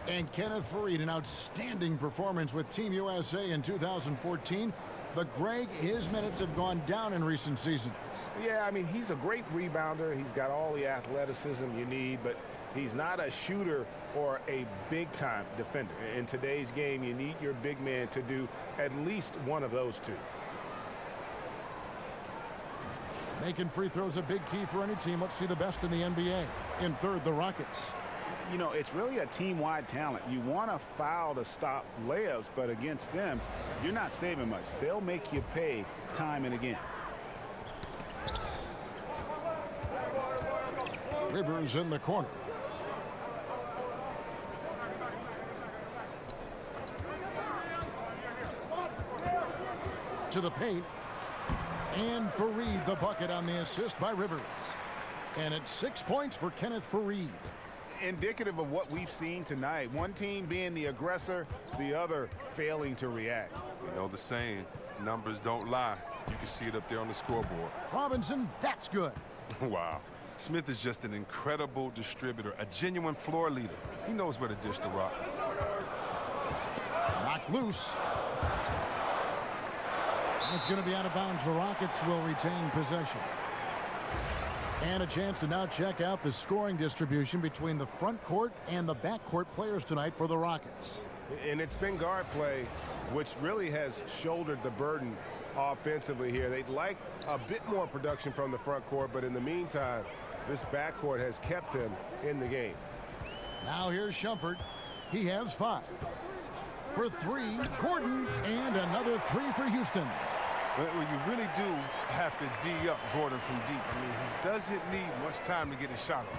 And Kenneth Faried, an outstanding performance with Team USA in 2014. But, Greg, his minutes have gone down in recent seasons. Yeah, I mean, he's a great rebounder. He's got all the athleticism you need, but he's not a shooter or a big-time defender. In today's game, you need your big man to do at least one of those 2. Making free throws a big key for any team. Let's see the best in the NBA. In third, the Rockets. You know, it's really a team-wide talent. You want to foul to stop layups, but against them, you're not saving much. They'll make you pay time and again. Rivers in the corner. To the paint. And Faried the bucket on the assist by Rivers. And it's 6 points for Kenneth Faried. Indicative of what we've seen tonight. One team being the aggressor, the other failing to react. You know the saying, numbers don't lie. You can see it up there on the scoreboard. Robinson, that's good. Wow. Smith is just an incredible distributor, a genuine floor leader. He knows where to dish the rock. Knocked loose. It's going to be out of bounds. The Rockets will retain possession. And a chance to now check out the scoring distribution between the front court and the back court players tonight for the Rockets. And it's been guard play, which really has shouldered the burden offensively here. They'd like a bit more production from the front court, but in the meantime, this backcourt has kept them in the game. Now here's Shumpert. He has 5. For 3, Gordon, and another 3 for Houston. Well, you really do have to D up Gordon from deep. I mean, he doesn't need much time to get his shot off.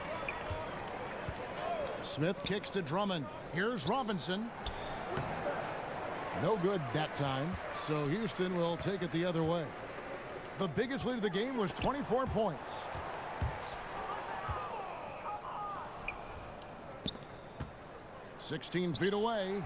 Smith kicks to Drummond. Here's Robinson. No good that time, so Houston will take it the other way. The biggest lead of the game was 24 points. "16 feet away.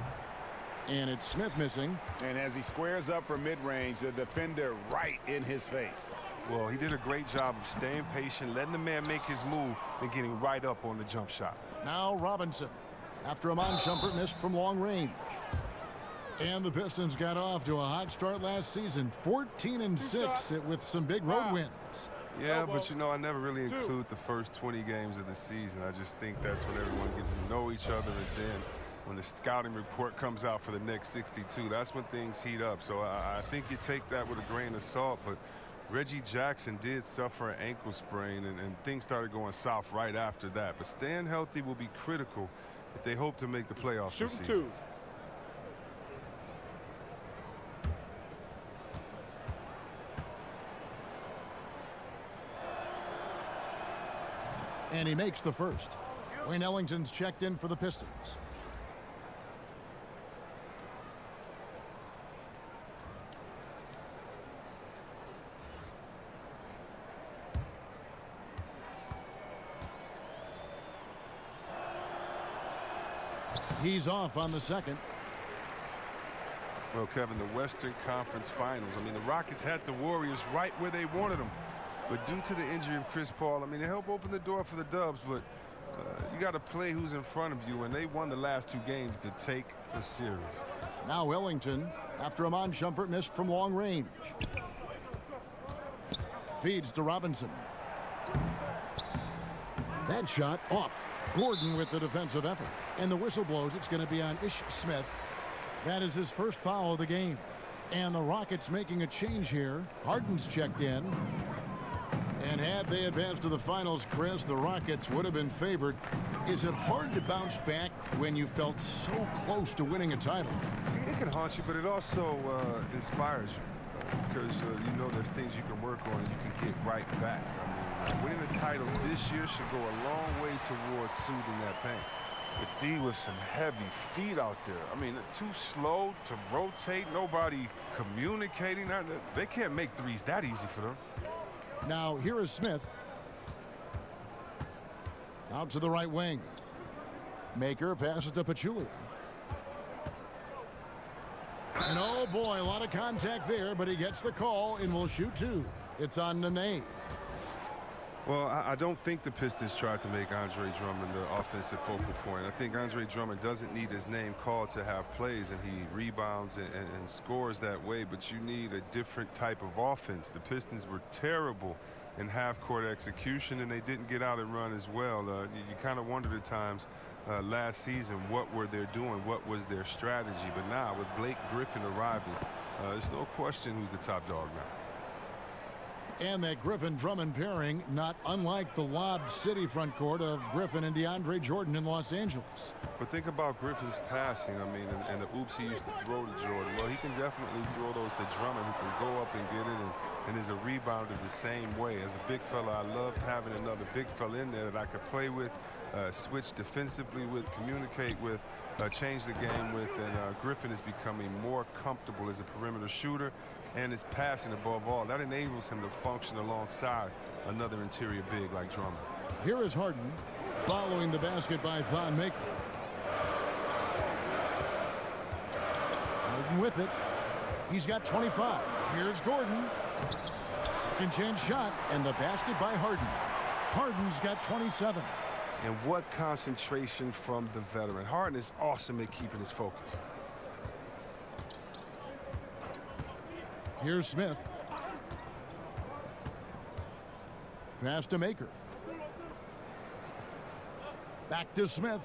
And it's Smith missing. And as he squares up for mid-range, the defender right in his face. Well, he did a great job of staying patient, letting the man make his move, and getting right up on the jump shot. Now Robinson, after a Mon-Shumpert missed from long range. And the Pistons got off to a hot start last season, 14-6 with some big road wins. Yeah, but you know, I never really include the first 20 games of the season. I just think that's when everyone gets to know each other, and then when the scouting report comes out for the next 62, that's when things heat up. So I think you take that with a grain of salt, but Reggie Jackson did suffer an ankle sprain, and things started going south right after that. But staying healthy will be critical if they hope to make the playoffs this season. Shooting 2. And he makes the first. Wayne Ellington's checked in for the Pistons. He's off on the second. Well, Kevin, the Western Conference Finals. I mean, the Rockets had the Warriors right where they wanted them. But due to the injury of Chris Paul, I mean, they helped open the door for the Dubs, but you got to play who's in front of you, and they won the last 2 games to take the series. Now Ellington, after a Mon-Shumpert missed from long range. Feeds to Robinson. That shot off. Gordon with the defensive effort. And the whistle blows. It's going to be on Ish Smith. That is his first foul of the game. And the Rockets making a change here. Harden's checked in. And had they advanced to the finals, Chris, the Rockets would have been favored. Is it hard to bounce back when you felt so close to winning a title? It can haunt you, but it also inspires you. Because you know there's things you can work on and you can get right back. I mean, winning a title this year should go a long way towards soothing that pain. But D with some heavy feet out there. I mean, too slow to rotate. Nobody communicating. They can't make threes that easy for them. Now here is Smith. Out to the right wing. Maker passes to Pachulia. And oh boy, a lot of contact there, but he gets the call and will shoot 2. It's on Nene. Well, I don't think the Pistons tried to make Andre Drummond the offensive focal point. I think Andre Drummond doesn't need his name called to have plays, and he rebounds and scores that way, but you need a different type of offense. The Pistons were terrible in half-court execution, and they didn't get out and run as well. You kind of wondered at times last season what were they doing, what was their strategy. But now with Blake Griffin arriving, there's no question who's the top dog now. And that Griffin-Drummond pairing, not unlike the Lob City front court of Griffin and DeAndre Jordan in Los Angeles. But think about Griffin's passing, I mean, and the oops he used to throw to Jordan. Well, he can definitely throw those to Drummond, who can go up and get it, and is a rebounder the same way. As a big fella, I loved having another big fella in there that I could play with, switch defensively with, communicate with, change the game with, and Griffin is becoming more comfortable as a perimeter shooter, and his passing above all. That enables him to function alongside another interior big like Drummond. Here is Harden following the basket by Thon Maker. Harden with it. He's got 25. Here's Gordon. Second chance shot, and the basket by Harden. Harden's got 27. And what concentration from the veteran. Harden is awesome at keeping his focus. Here's Smith. Pass to Maker. Back to Smith.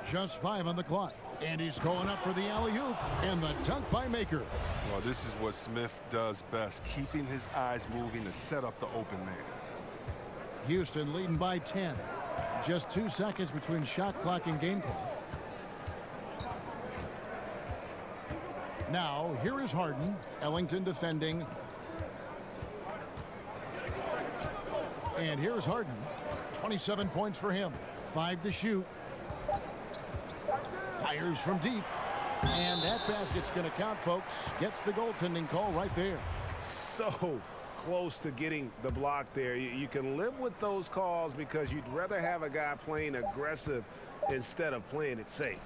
Just 5 on the clock. And he's going up for the alley-oop. And the dunk by Maker. Well, this is what Smith does best, keeping his eyes moving to set up the open man. Houston leading by 10. Just 2 seconds between shot clock and game clock. Now, here is Harden. Ellington defending. And here's Harden. 27 points for him. 5 to shoot. Fires from deep. And that basket's going to count, folks. Gets the goaltending call right there. So close to getting the block there. You can live with those calls because you'd rather have a guy playing aggressive instead of playing it safe.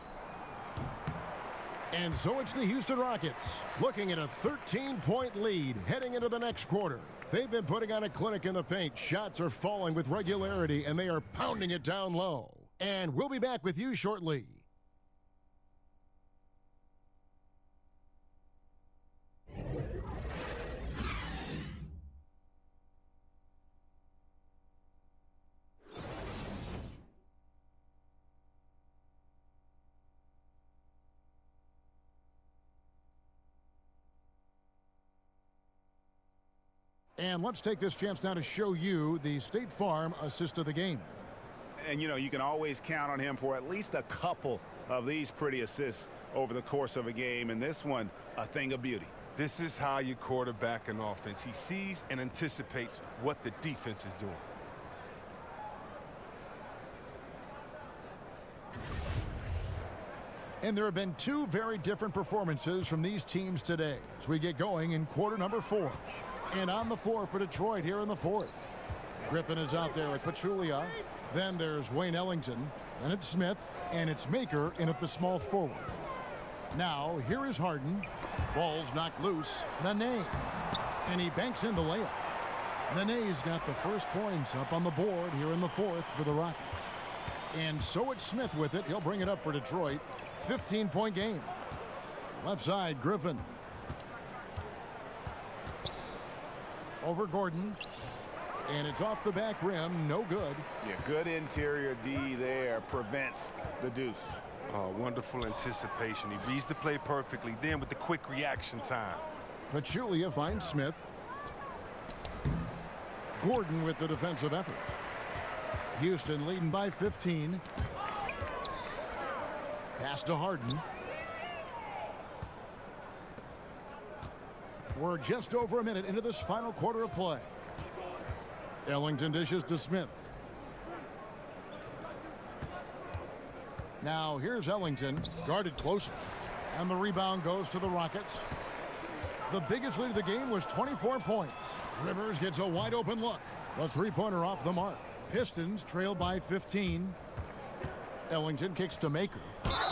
And so it's the Houston Rockets looking at a 13-point lead heading into the next quarter. They've been putting on a clinic in the paint. Shots are falling with regularity, and they are pounding it down low. And we'll be back with you shortly. And let's take this chance now to show you the State Farm assist of the game. And, you know, you can always count on him for at least a couple of these pretty assists over the course of a game. And this one, a thing of beauty. This is how you quarterback an offense. He sees and anticipates what the defense is doing. And there have been two very different performances from these teams today as we get going in quarter number 4. And on the floor for Detroit here in the 4th. Griffin is out there with Pachulia. Then there's Wayne Ellington. Then it's Smith. And it's Maker in at the small forward. Now, here is Harden. Ball's knocked loose. Nene. And he banks in the layup. Nene's got the first points up on the board here in the 4th for the Rockets. And so it's Smith with it. He'll bring it up for Detroit. 15-point game. Left side, Griffin. Over Gordon. And it's off the back rim. No good. Yeah, good interior D there. Prevents the deuce. Oh, wonderful anticipation. He reads the play perfectly. Then with the quick reaction time. Pachulia finds Smith. Gordon with the defensive effort. Houston leading by 15. Pass to Harden. We're just over a minute into this final quarter of play. Ellington dishes to Smith. Now here's Ellington, guarded closer. And the rebound goes to the Rockets. The biggest lead of the game was 24 points. Rivers gets a wide open look. The three-pointer off the mark. Pistons trail by 15. Ellington kicks to Maker.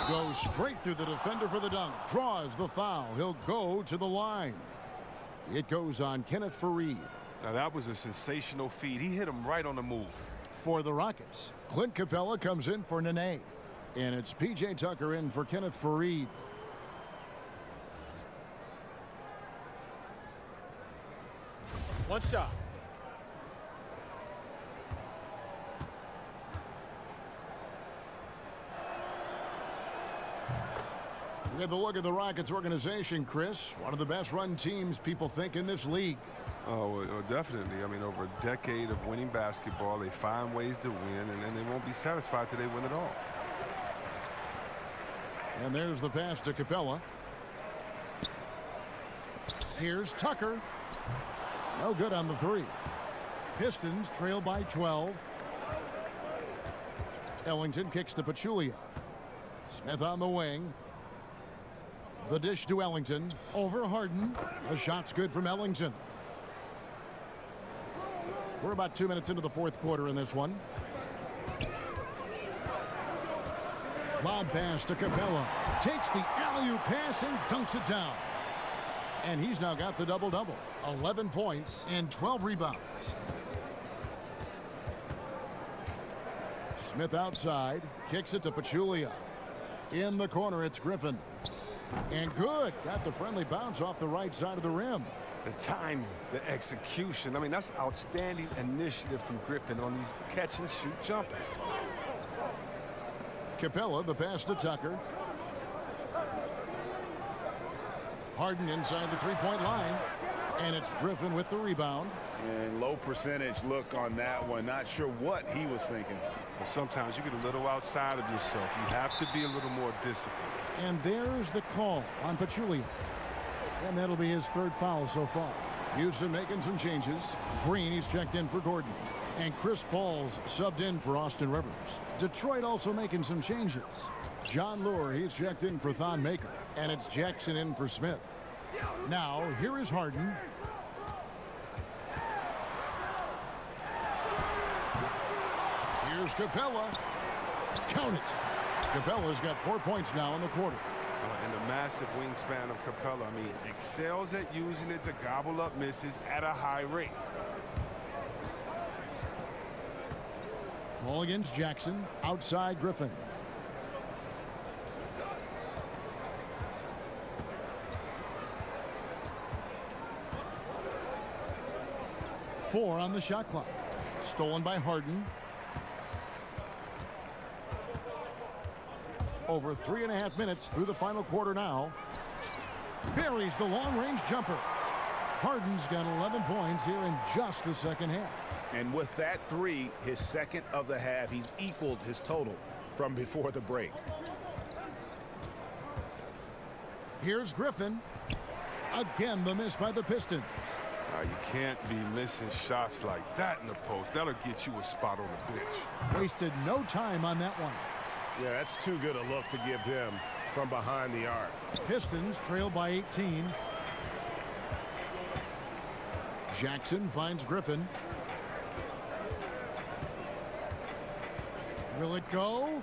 Goes straight through the defender for the dunk. Draws the foul. He'll go to the line. It goes on Kenneth Faried. Now that was a sensational feed. He hit him right on the move. For the Rockets, Clint Capella comes in for Nene. And it's P.J. Tucker in for Kenneth Faried. One shot. With a look at the Rockets organization, Chris, one of the best run teams people think in this league. Oh, well, definitely. I mean, over a decade of winning basketball, they find ways to win, and they won't be satisfied till they win it all. And there's the pass to Capella. Here's Tucker. No good on the three. Pistons trail by 12. Ellington kicks to Pachulia. Smith on the wing. The dish to Ellington. Over Harden. The shot's good from Ellington. We're about 2 minutes into the 4th quarter in this one. Lob pass to Capella. Takes the alley-oop pass and dunks it down. And he's now got the double-double. 11 points and 12 rebounds. Smith outside. Kicks it to Pachulia. In the corner, it's Griffin. And good. Got the friendly bounce off the right side of the rim. The timing, the execution. I mean, that's outstanding initiative from Griffin on these catch-and-shoot jumpers. Capella, the pass to Tucker. Harden inside the three-point line. And it's Griffin with the rebound. And low percentage look on that one. Not sure what he was thinking. Well, sometimes you get a little outside of yourself. You have to be a little more disciplined. And there's the call on Pachulia. And that'll be his 3rd foul so far. Houston making some changes. Green, he's checked in for Gordon. And Chris Paul's subbed in for Austin Rivers. Detroit also making some changes. John Lure, he's checked in for Thon Maker. And it's Jackson in for Smith. Now, here is Harden. Here's Capella. Count it. Capella's got 4 points now in the quarter. And the massive wingspan of Capella, I mean, excels at using it to gobble up misses at a high rate. Ball against Jackson. Outside Griffin. Four on the shot clock. Stolen by Harden. Over 3.5 minutes through the final quarter now. Buries the long-range jumper. Harden's got 11 points here in just the second half. And with that three, his second of the half, he's equaled his total from before the break. Here's Griffin. Again, the miss by the Pistons. You can't be missing shots like that in the post. That'll get you a spot on the bench. Wasted no time on that one. Yeah, that's too good a look to give him from behind the arc. Pistons trail by 18. Jackson finds Griffin. Will it go?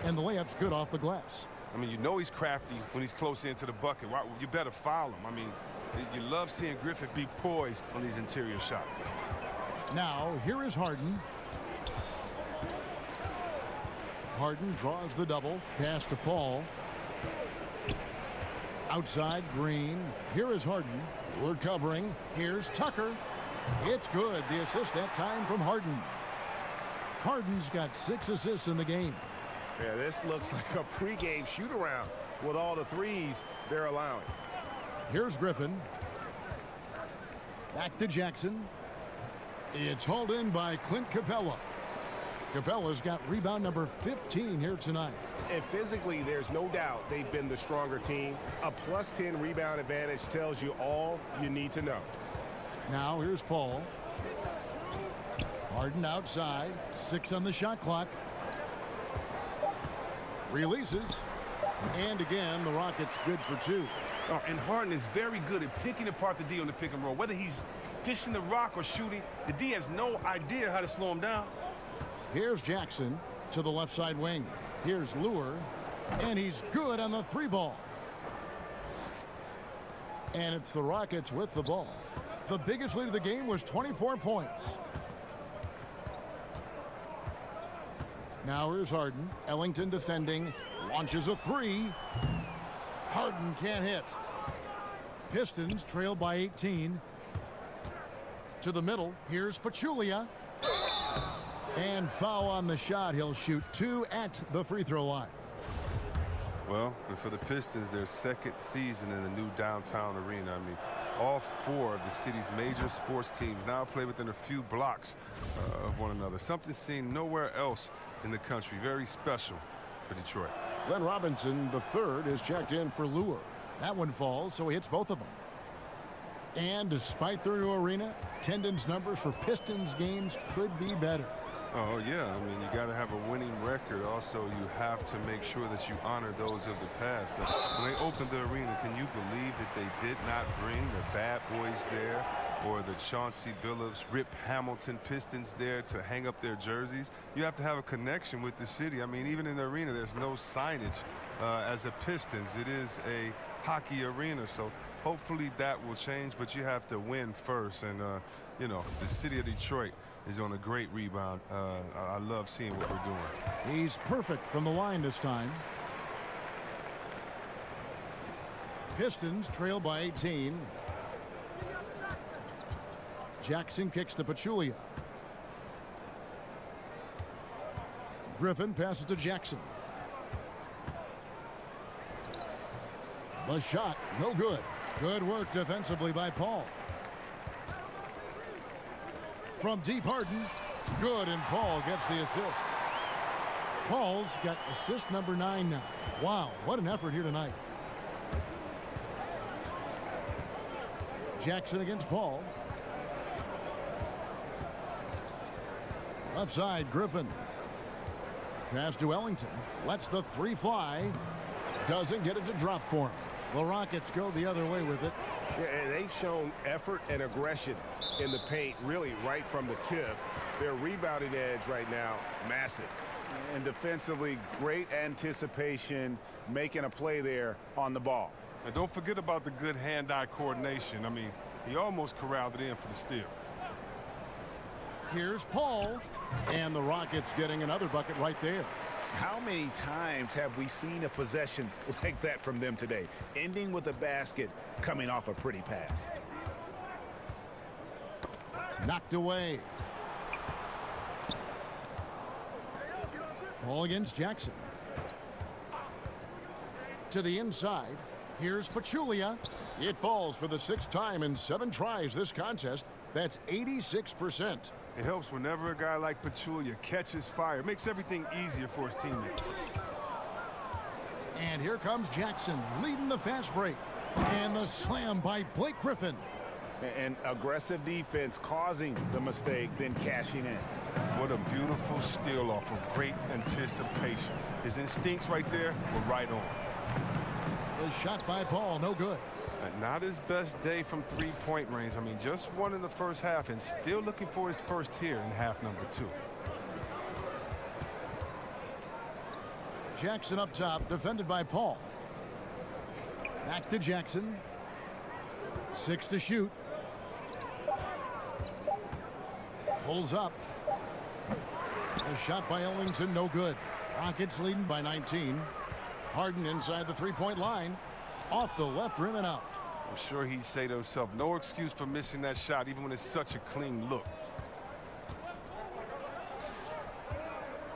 And the layup's good off the glass. I mean, you know he's crafty when he's close into the bucket. You better foul him. I mean, you love seeing Griffin be poised on these interior shots. Now, here is Harden. Harden draws the double. Pass to Paul. Outside Green. Here is Harden. We're covering. Here's Tucker. It's good. The assist that time from Harden. Harden's got 6 assists in the game. Yeah, this looks like a pregame shoot-around with all the threes they're allowing. Here's Griffin. Back to Jackson. It's hauled in by Clint Capella. Capella's got rebound number 15 here tonight. And physically, there's no doubt they've been the stronger team. A +10 rebound advantage tells you all you need to know. Now here's Paul. Harden outside. 6 on the shot clock. Releases. And again, the Rockets good for 2. Oh, and Harden is very good at picking apart the D on the pick and roll. Whether he's dishing the rock or shooting, the D has no idea how to slow him down. Here's Jackson to the left side wing. Here's Lure. And he's good on the 3 ball. And it's the Rockets with the ball. The biggest lead of the game was 24 points. Now here's Harden. Ellington defending. Launches a 3. Harden can't hit. Pistons trail by 18. To the middle. Here's Pachulia. And foul on the shot. He'll shoot 2 at the free throw line. Well, and for the Pistons, their second season in the new downtown arena. I mean, all 4 of the city's major sports teams now play within a few blocks of one another. Something seen nowhere else in the country. Very special for Detroit. Glenn Robinson, the third, is checked in for Lure. That one falls, so he hits both of them. And despite their new arena, attendance numbers for Pistons games could be better. Oh, yeah. I mean, you got to have a winning record. Also, you have to make sure that you honor those of the past. When they opened the arena, can you believe that they did not bring the Bad Boys there or the Chauncey Billups, Rip Hamilton Pistons there to hang up their jerseys? You have to have a connection with the city. I mean, even in the arena, there's no signage as a Pistons. It is a hockey arena, so hopefully that will change, but you have to win first. And, you know, the city of Detroit is on a great rebound. I love seeing what we're doing. He's perfect from the line this time. Pistons trail by 18. Jackson kicks to Pachulia. Griffin passes to Jackson. The shot, no good. Good work defensively by Paul. From deep, Harden. Good, and Paul gets the assist. Paul's got assist number 9 now. Wow, what an effort here tonight. Jackson against Paul. Left side, Griffin. pass to Ellington. Lets the three fly. Doesn't get it to drop for him. The Rockets go the other way with it. Yeah, and they've shown effort and aggression in the paint, really right from the tip. Their rebounding edge right now, massive. And defensively, great anticipation, making a play there on the ball. And don't forget about the good hand-eye coordination. I mean, he almost corralled it in for the steal. Here's Paul, and the Rockets getting another bucket right there. How many times have we seen a possession like that from them today, ending with a basket coming off a pretty pass? Knocked away. Paul against Jackson. To the inside. Here's Pachulia. It falls for the 6th time in 7 tries this contest. That's 86%. It helps whenever a guy like Pachulia catches fire. It makes everything easier for his teammates. And here comes Jackson leading the fast break. And the slam by Blake Griffin. And aggressive defense causing the mistake, then cashing in. What a beautiful steal off of great anticipation. His instincts right there were right on. The shot by Paul, no good. Not his best day from three-point range. I mean, just one in the first half and still looking for his first here in half number 2. Jackson up top, defended by Paul. Back to Jackson. 6 to shoot. Pulls up. A shot by Ellington, no good. Rockets leading by 19. Harden inside the three-point line. Off the left rim and out. I'm sure he'd say to himself, no excuse for missing that shot, even when it's such a clean look.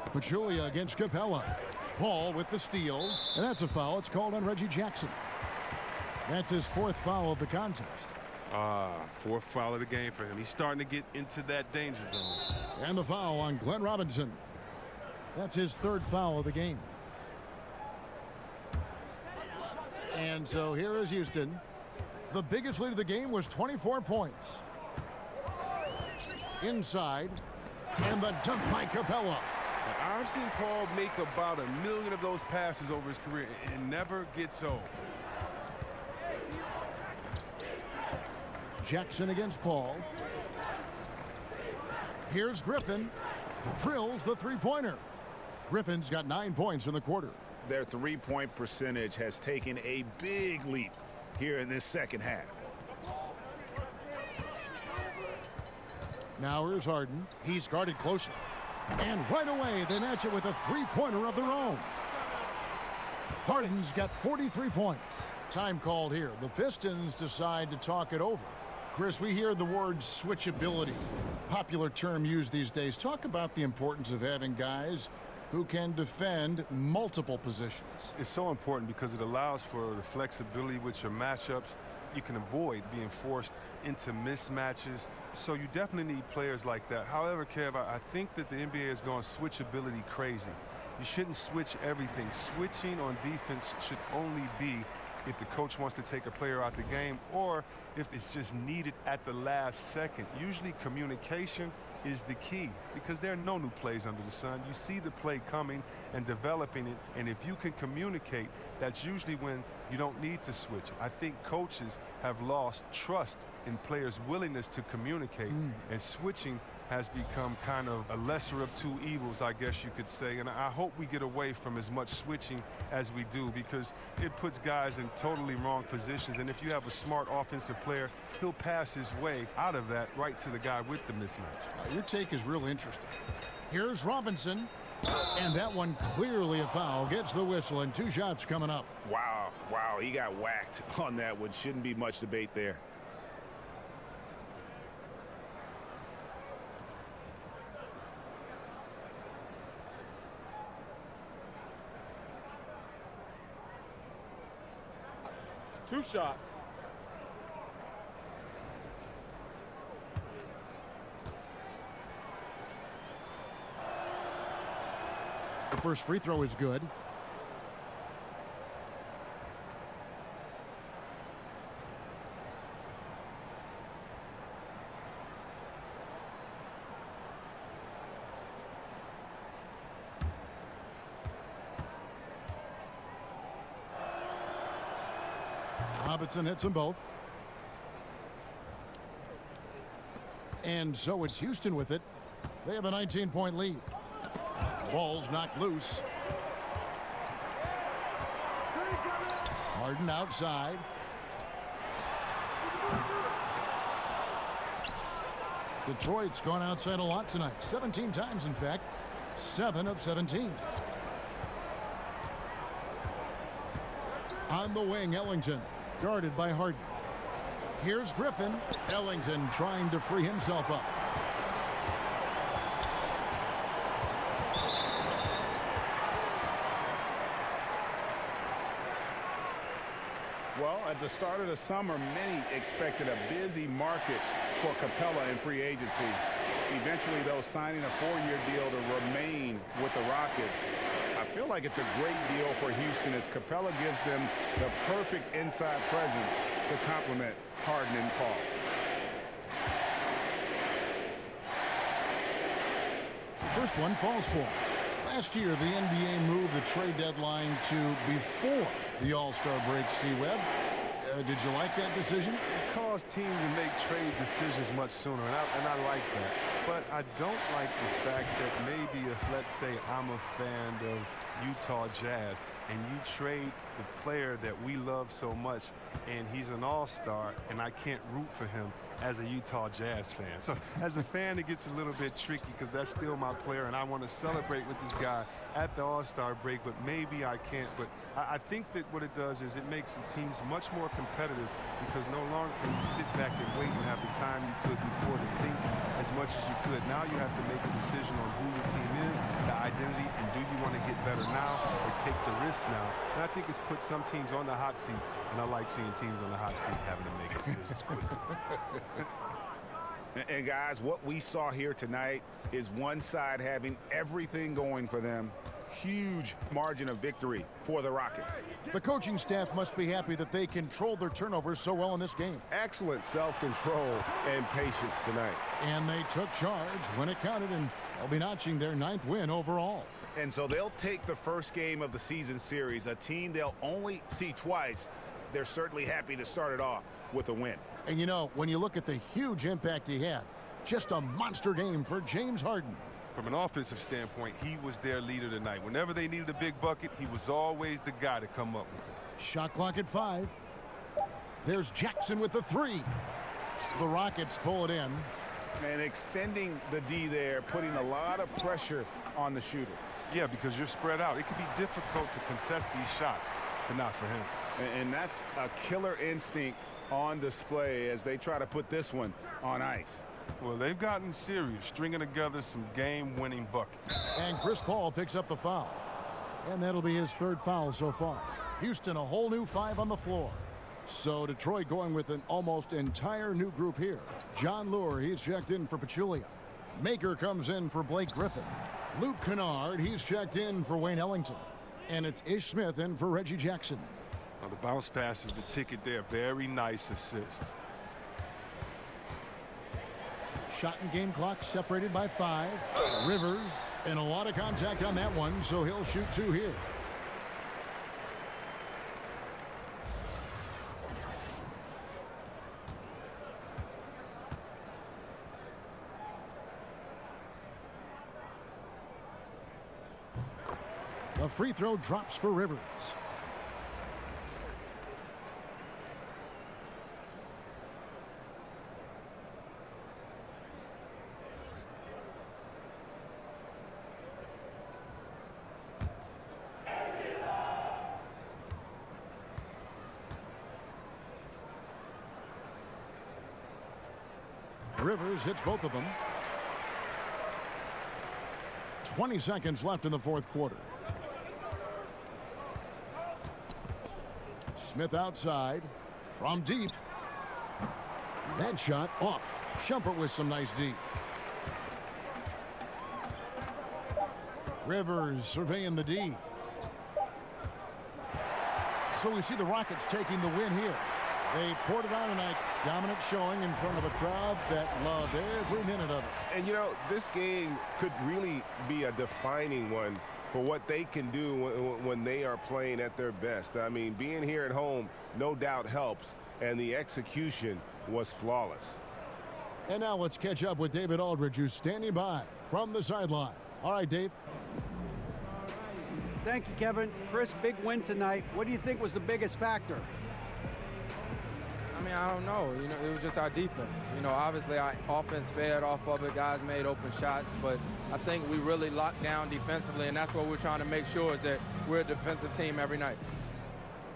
Pachulia against Capella. Paul with the steal, and that's a foul. It's called on Reggie Jackson. That's his 4th foul of the contest. 4th foul of the game for him. He's starting to get into that danger zone. And the foul on Glenn Robinson. That's his 3rd foul of the game. And so here is Houston. The biggest lead of the game was 24 points. Inside. And the dunk by Capella. I've seen Paul make about 1 million of those passes over his career. It never gets old. Jackson against Paul. Here's Griffin. Drills the three-pointer. Griffin's got 9 points in the quarter. Their three-point percentage has taken a big leap here in this second half. Now here's Harden. He's guarded closer. And right away, they match it with a three-pointer of their own. Harden's got 43 points. Time called here. The Pistons decide to talk it over. Chris, we hear the word switchability, popular term used these days. Talk about the importance of having guys who can defend multiple positions. It's so important because it allows for the flexibility with your matchups. You can avoid being forced into mismatches. So you definitely need players like that. However, Kev, I think that the NBA has gone switchability crazy. You shouldn't switch everything. Switching on defense should only be if the coach wants to take a player out the game or if it's just needed at the last second. Usually communication is the key because there are no new plays under the sun. You see the play coming and developing it, and if you can communicate, that's usually when you don't need to switch. I think coaches have lost trust in players' willingness to communicate, and switching has become kind of a lesser of two evils, I guess you could say. And I hope we get away from as much switching as we do because it puts guys in totally wrong positions. And if you have a smart offensive player, he'll pass his way out of that right to the guy with the mismatch. Your take is real interesting. Here's Robinson. And that one clearly a foul. Gets the whistle and 2 shots coming up. Wow, he got whacked on that one. Shouldn't be much debate there. Two shots. The first free throw is good. Robinson hits them both. And so it's Houston with it. They have a 19-point lead. Ball's knocked loose. Harden outside. Detroit's gone outside a lot tonight. 17 times, in fact. 7 of 17. On the wing, Ellington, guarded by Harden. Here's Griffin. Ellington trying to free himself up. Well, at the start of the summer, many expected a busy market for Capella in free agency. Eventually, though, signing a 4-year deal to remain with the Rockets. I feel like it's a great deal for Houston as Capella gives them the perfect inside presence to complement Harden and Paul. First one falls for him. Last year, the NBA moved the trade deadline to before the All-Star break, C-Web. Did you like that decision? It caused teams to make trade decisions much sooner, and I like that. But I don't like the fact that maybe if, let's say, I'm a fan of Utah Jazz, and you trade the player that we love so much, and he's an all-star, and I can't root for him as a Utah Jazz fan. So as a fan, it gets a little bit tricky because that's still my player, and I want to celebrate with this guy at the All-Star break, but maybe I can't. But I think that what it does is it makes the teams much more competitive because no longer can you sit back and wait and have the time you could before to think as much as you could. Now you have to make a decision on who the team is, the identity, and do you want to get better now or take the risk now? And I think it's put some teams on the hot seat, and I like seeing teams on the hot seat having to make decisions quickly. And guys, what we saw here tonight is one side having everything going for them. Huge margin of victory for the Rockets. The coaching staff must be happy that they controlled their turnovers so well in this game. Excellent self-control and patience tonight. And they took charge when it counted, and they'll be notching their 9th win overall. And so they'll take the first game of the season series, a team they'll only see twice. They're certainly happy to start it off with a win. And you know, when you look at the huge impact he had, just a monster game for James Harden. From an offensive standpoint, he was their leader tonight. Whenever they needed a big bucket, he was always the guy to come up with it. Shot clock at 5. There's Jackson with the 3. The Rockets pull it in. And extending the D there, putting a lot of pressure on the shooter. Yeah, because you're spread out. It can be difficult to contest these shots, but not for him. And that's a killer instinct on display as they try to put this one on ice. Well, they've gotten serious, stringing together some game-winning buckets. And Chris Paul picks up the foul. And that'll be his 3rd foul so far. Houston, a whole new 5 on the floor. So Detroit going with an almost entire new group here. John Lure, he's checked in for Pachulia. Maker comes in for Blake Griffin. Luke Kennard, he's checked in for Wayne Ellington. And it's Ish Smith in for Reggie Jackson. Now the bounce pass is the ticket there. Very nice assist. Shot and game clock separated by 5. Rivers, and a lot of contact on that one, so he'll shoot 2 here. The free throw drops for Rivers. Rivers hits both of them. 20 seconds left in the 4th quarter. Smith outside from deep. That shot off. Shumpert with some nice deep. Rivers surveying the D. So we see the Rockets taking the win here. They poured it on tonight. Dominant showing in front of a crowd that loved every minute of it. And, you know, this game could really be a defining one for what they can do when they are playing at their best. I mean, being here at home no doubt helps, and the execution was flawless. And now let's catch up with David Aldridge, who's standing by from the sideline. All right, Dave. Thank you, Kevin. Chris, big win tonight. What do you think was the biggest factor? I mean, I don't know. You know, it was just our defense. You know, obviously our offense fed off of it. Guys made open shots, but I think we really locked down defensively, and that's what we're trying to make sure is that we're a defensive team every night.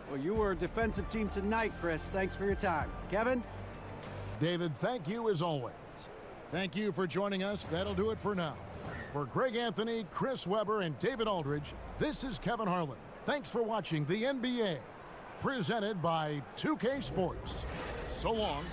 Well, you were a defensive team tonight, Chris. Thanks for your time. Kevin? David, thank you as always. Thank you for joining us. That'll do it for now. For Greg Anthony, Chris Webber, and David Aldridge, this is Kevin Harlan. Thanks for watching the NBA, presented by 2K Sports. So long.